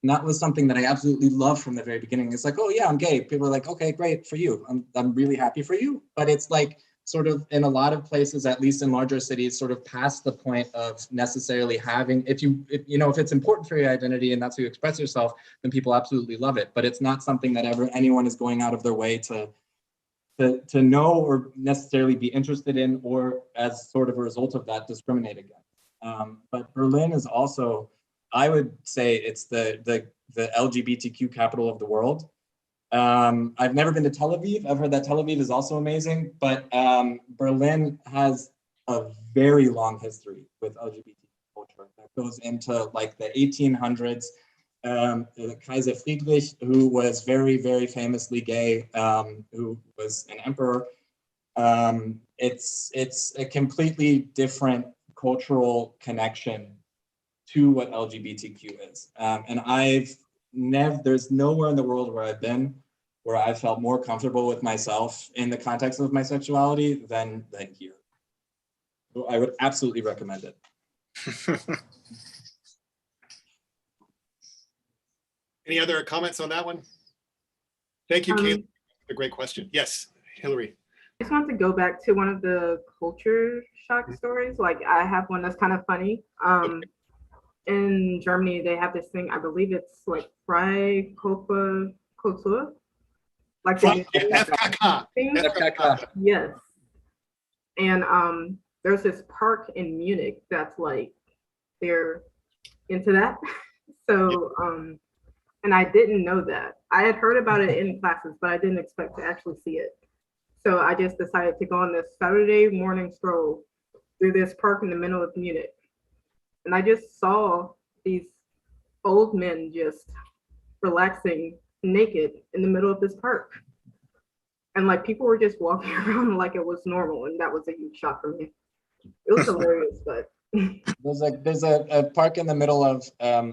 And that was something that I absolutely loved from the very beginning. It's like, oh yeah, I'm gay. People are like, okay, great for you. I'm really happy for you. But it's like sort of in a lot of places, at least in larger cities, sort of past the point of necessarily having, if it's important for your identity and that's how you express yourself, then people absolutely love it. But it's not something that anyone is going out of their way to know or necessarily be interested in, or as sort of a result of that, discriminate against. But Berlin is also, I would say it's the LGBTQ capital of the world. I've never been to Tel Aviv. I've heard that Tel Aviv is also amazing, but Berlin has a very long history with LGBT culture that goes into like the 1800s. Kaiser Friedrich, who was very, very famously gay, who was an emperor. It's a completely different cultural connection to what LGBTQ is. And there's nowhere in the world where I've been where I felt more comfortable with myself in the context of my sexuality than here. So I would absolutely recommend it. Any other comments on that one? Thank you, Kayla. A great question. Yes, Hillary. I just want to go back to one of the culture shock stories. Like I have one that's kind of funny. In Germany, they have this thing, I believe it's like Freikörper Kultur. Like FKK. FKK. Yes. And there's this park in Munich that's like, they're into that. So, and I didn't know that. I had heard about it in classes, but I didn't expect to actually see it. So I just decided to go on this Saturday morning stroll through this park in the middle of Munich. And I just saw these old men just relaxing naked in the middle of this park. And like people were just walking around like it was normal. And that was a huge shock for me. It was hilarious, but There's a park in the middle of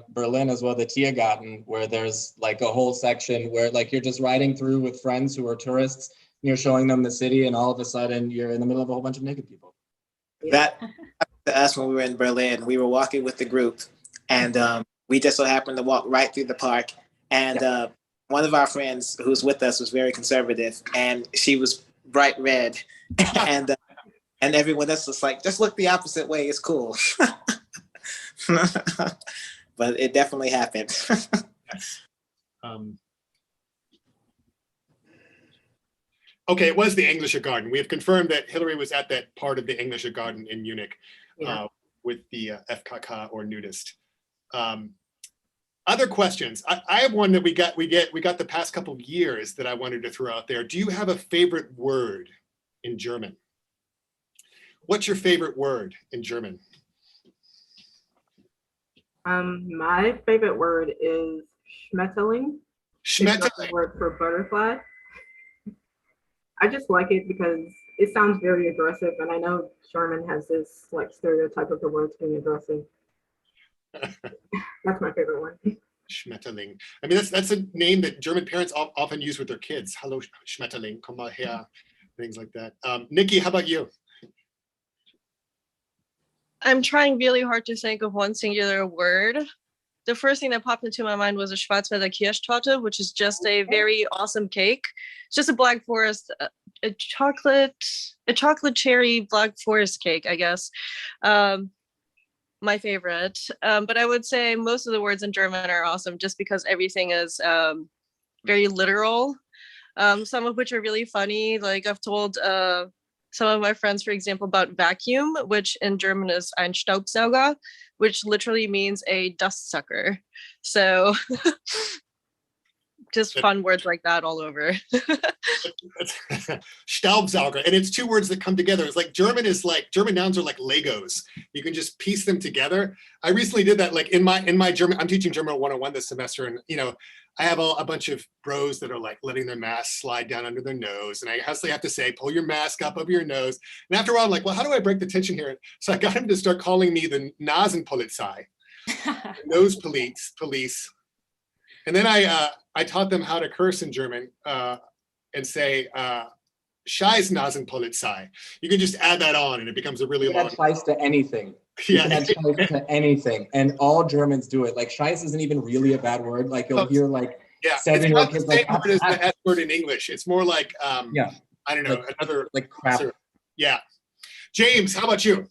Berlin as well, the Tiergarten, where there's like a whole section where like you're just riding through with friends who are tourists, and you're showing them the city, and all of a sudden you're in the middle of a whole bunch of naked people. That happened to us when we were in Berlin. We were walking with the group, and we just so happened to walk right through the park. And one of our friends who's with us was very conservative, and she was bright red, and everyone else was like, "Just look the opposite way. It's cool." But it definitely happened. Okay, it was the Englischer Garden. We have confirmed that Hillary was at that part of the Englischer Garden in Munich with the FKK or nudist. Other questions? I have one that we got the past couple of years that I wanted to throw out there. Do you have a favorite word in German? What's your favorite word in German? My favorite word is Schmetterling. Schmetterling. It's a word for butterfly. I just like it because it sounds very aggressive, and I know German has this like stereotype of the words being aggressive. That's my favorite one. Schmetterling. I mean, that's a name that German parents often use with their kids. Hallo Schmetterling, komm mal her, things like that. Nikki, how about you? I'm trying really hard to think of one singular word. The first thing that popped into my mind was a Schwarzwälder Kirschtorte, which is just a very awesome cake. It's just a Black Forest, a chocolate cherry Black Forest cake, I guess. My favorite. But I would say most of the words in German are awesome just because everything is very literal. Some of which are really funny. Like I've told some of my friends, for example, about vacuum, which in German is ein Staubsauger, which literally means a dust sucker. So just fun words like that all over. Staubsauger, and it's two words that come together. It's like German nouns are like Legos. You can just piece them together. I recently did that, like in my German. I'm teaching German 101 this semester, and I have a bunch of bros that are like letting their mask slide down under their nose, and I constantly have to say, pull your mask up over your nose. And after a while, I'm like, well, how do I break the tension here? So I got him to start calling me the Nasenpolizei, nose police. And then I taught them how to curse in German and say Scheiß Nasenpolizei. You can just add that on, and it becomes a really long. Scheiß to anything. Yeah. Add Scheiß to anything, and all Germans do it. Like Scheiß isn't even really a bad word. Like you'll hear like 7-year-old kids like. It's not the same word as the S word in English. It's more like I don't know, like, another like crap. Yeah. James, how about you?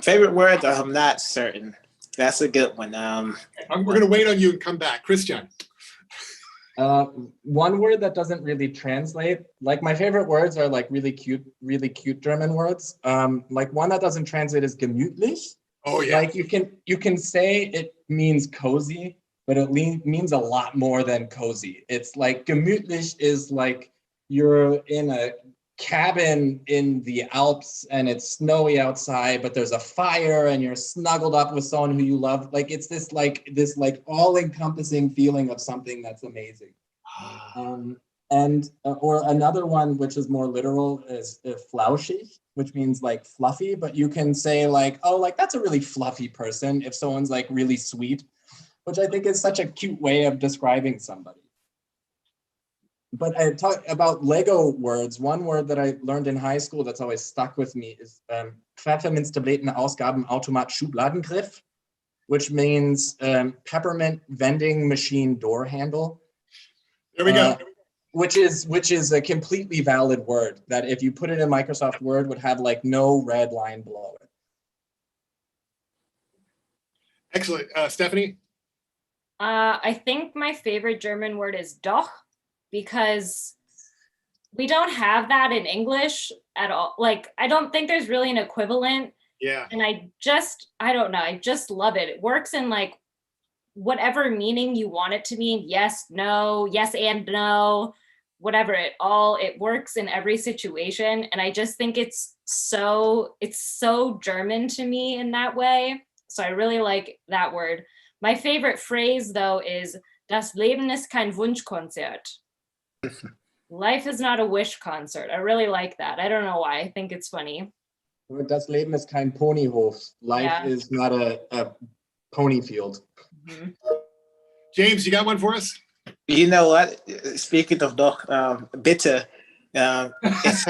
Favorite word? I'm not certain. That's a good one. We're gonna wait on you and come back, Christian. One word that doesn't really translate. Like my favorite words are like really cute German words. Like one that doesn't translate is gemütlich. Oh yeah. Like you can say it means cozy, but it means a lot more than cozy. It's like gemütlich is like you're in a cabin in the Alps and it's snowy outside, but there's a fire and you're snuggled up with someone who you love. Like it's this all-encompassing feeling of something that's amazing. Or another one which is more literal is flauschig, which means like fluffy, but you can say like, oh, like that's a really fluffy person if someone's like really sweet, which I think is such a cute way of describing somebody. But I talk about Lego words. One word that I learned in high school that's always stuck with me is Pfefferminztabletten-Ausgabenautomat Schubladengriff, which means peppermint vending machine door handle. There we go. Which is a completely valid word that if you put it in Microsoft Word would have like no red line below it. Excellent. Stephanie? I think my favorite German word is doch, because we don't have that in English at all. Like, I don't think there's really an equivalent. Yeah. And I don't know. I just love it. It works in like whatever meaning you want it to mean. Yes, no, yes and no, whatever. It works in every situation. And I just think it's so German to me in that way. So I really like that word. My favorite phrase though is Das Leben ist kein Wunschkonzert. Life is not a wish concert. I really like that. I don't know why. I think it's funny. Das Leben ist kein Ponyhof. Life Yeah. is not a pony field. Mhm. James, you got one for us? You know what? Speaking of doch, bitte, it's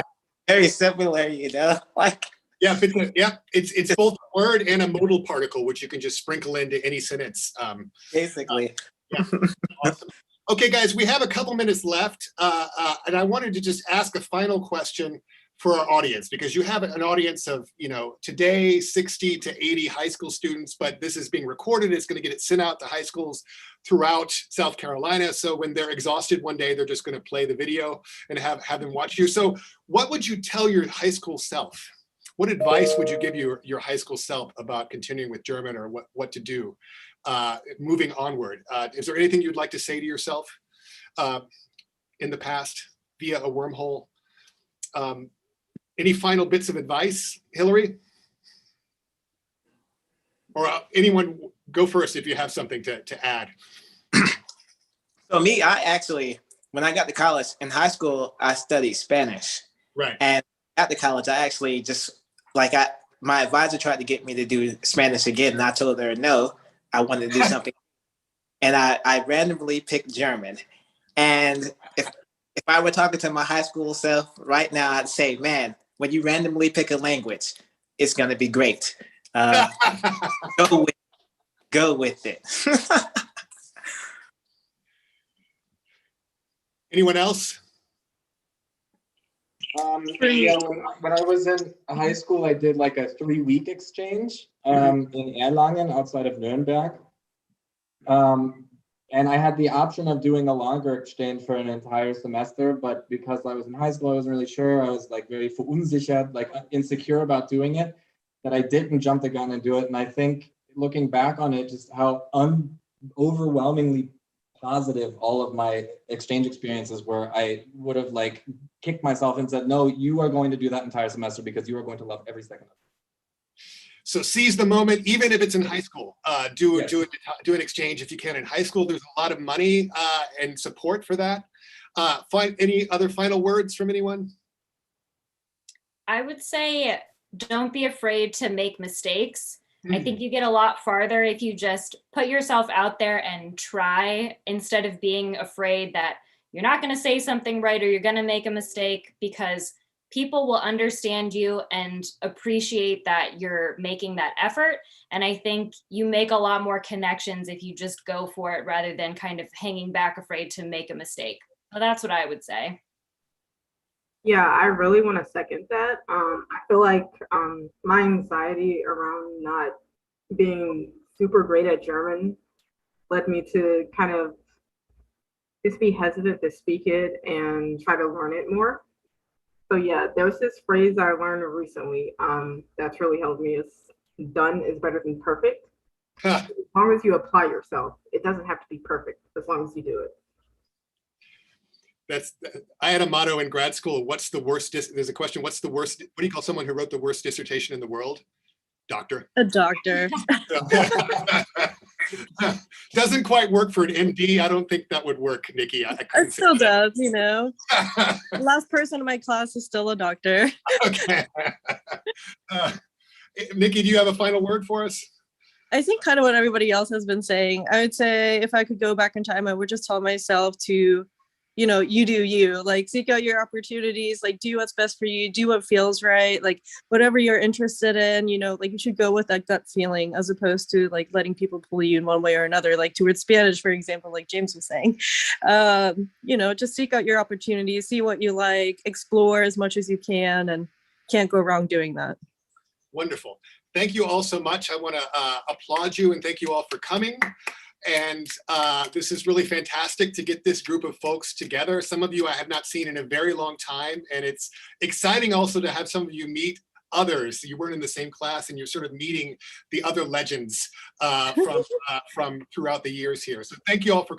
very similar, you know? Like, Yeah, bitte. Yeah, it's both a word and a modal particle, which you can just sprinkle into any sentence. basically. Yeah, awesome. Okay, guys, we have a couple minutes left, and I wanted to just ask a final question for our audience, because you have an audience of, today 60 to 80 high school students, but this is being recorded. It's going to get it sent out to high schools throughout South Carolina. So when they're exhausted one day, they're just going to play the video and have them watch you. So what would you tell your high school self? What advice would you give your high school self about continuing with German, or what to do moving onward? Is there anything you'd like to say to yourself in the past via a wormhole? Any final bits of advice, Hillary? Or anyone, go first if you have something to add. So me, I actually, when I got to college, in high school, I studied Spanish. Right. And after college, I actually just, my advisor tried to get me to do Spanish again, and I told her no, I wanted to do something. And I randomly picked German. And if I were talking to my high school self right now, I'd say, man, when you randomly pick a language, it's going to be great. Go with it. Anyone else? Yeah, when I was in high school, I did like a 3-week exchange in Erlangen outside of Nuremberg. And I had the option of doing a longer exchange for an entire semester, but because I was in high school, I wasn't really sure. I was like very verunsichert, like insecure about doing it, that I didn't jump the gun and do it. And I think looking back on it, just how overwhelmingly positive all of my exchange experiences were. I would have like kicked myself and said, no, you are going to do that entire semester because you are going to love every second of it. So seize the moment, even if it's in high school. Do an exchange if you can in high school. There's a lot of money and support for that. Find any other final words from anyone? I would say don't be afraid to make mistakes. I think you get a lot farther if you just put yourself out there and try, instead of being afraid that you're not going to say something right or you're going to make a mistake, because people will understand you and appreciate that you're making that effort. And I think you make a lot more connections if you just go for it rather than kind of hanging back afraid to make a mistake. So that's what I would say. Yeah, I really want to second that. I feel like my anxiety around not being super great at German led me to kind of just be hesitant to speak it and try to learn it more. So yeah, there was this phrase I learned recently that's really helped me. Is done is better than perfect. As long as you apply yourself, it doesn't have to be perfect as long as you do it. I had a motto in grad school. What's the worst? There's a question. What's the worst? What do you call someone who wrote the worst dissertation in the world? Doctor. A doctor. Doesn't quite work for an MD. I don't think that would work, Nikki. It still does, you know. The last person in my class is still a doctor. Okay. Nikki, do you have a final word for us? I think kind of what everybody else has been saying. I would say if I could go back in time, I would just tell myself to, you do you, like seek out your opportunities, like do what's best for you, do what feels right, like whatever you're interested in, like you should go with that gut feeling as opposed to like letting people pull you in one way or another, like towards Spanish, for example, like James was saying. Just seek out your opportunities, see what you like, explore as much as you can, and can't go wrong doing that. Wonderful. Thank you all so much. I want to applaud you and thank you all for coming. And this is really fantastic to get this group of folks together. Some of you I have not seen in a very long time. And it's exciting also to have some of you meet others. You weren't in the same class and you're sort of meeting the other legends from throughout the years here. So thank you all for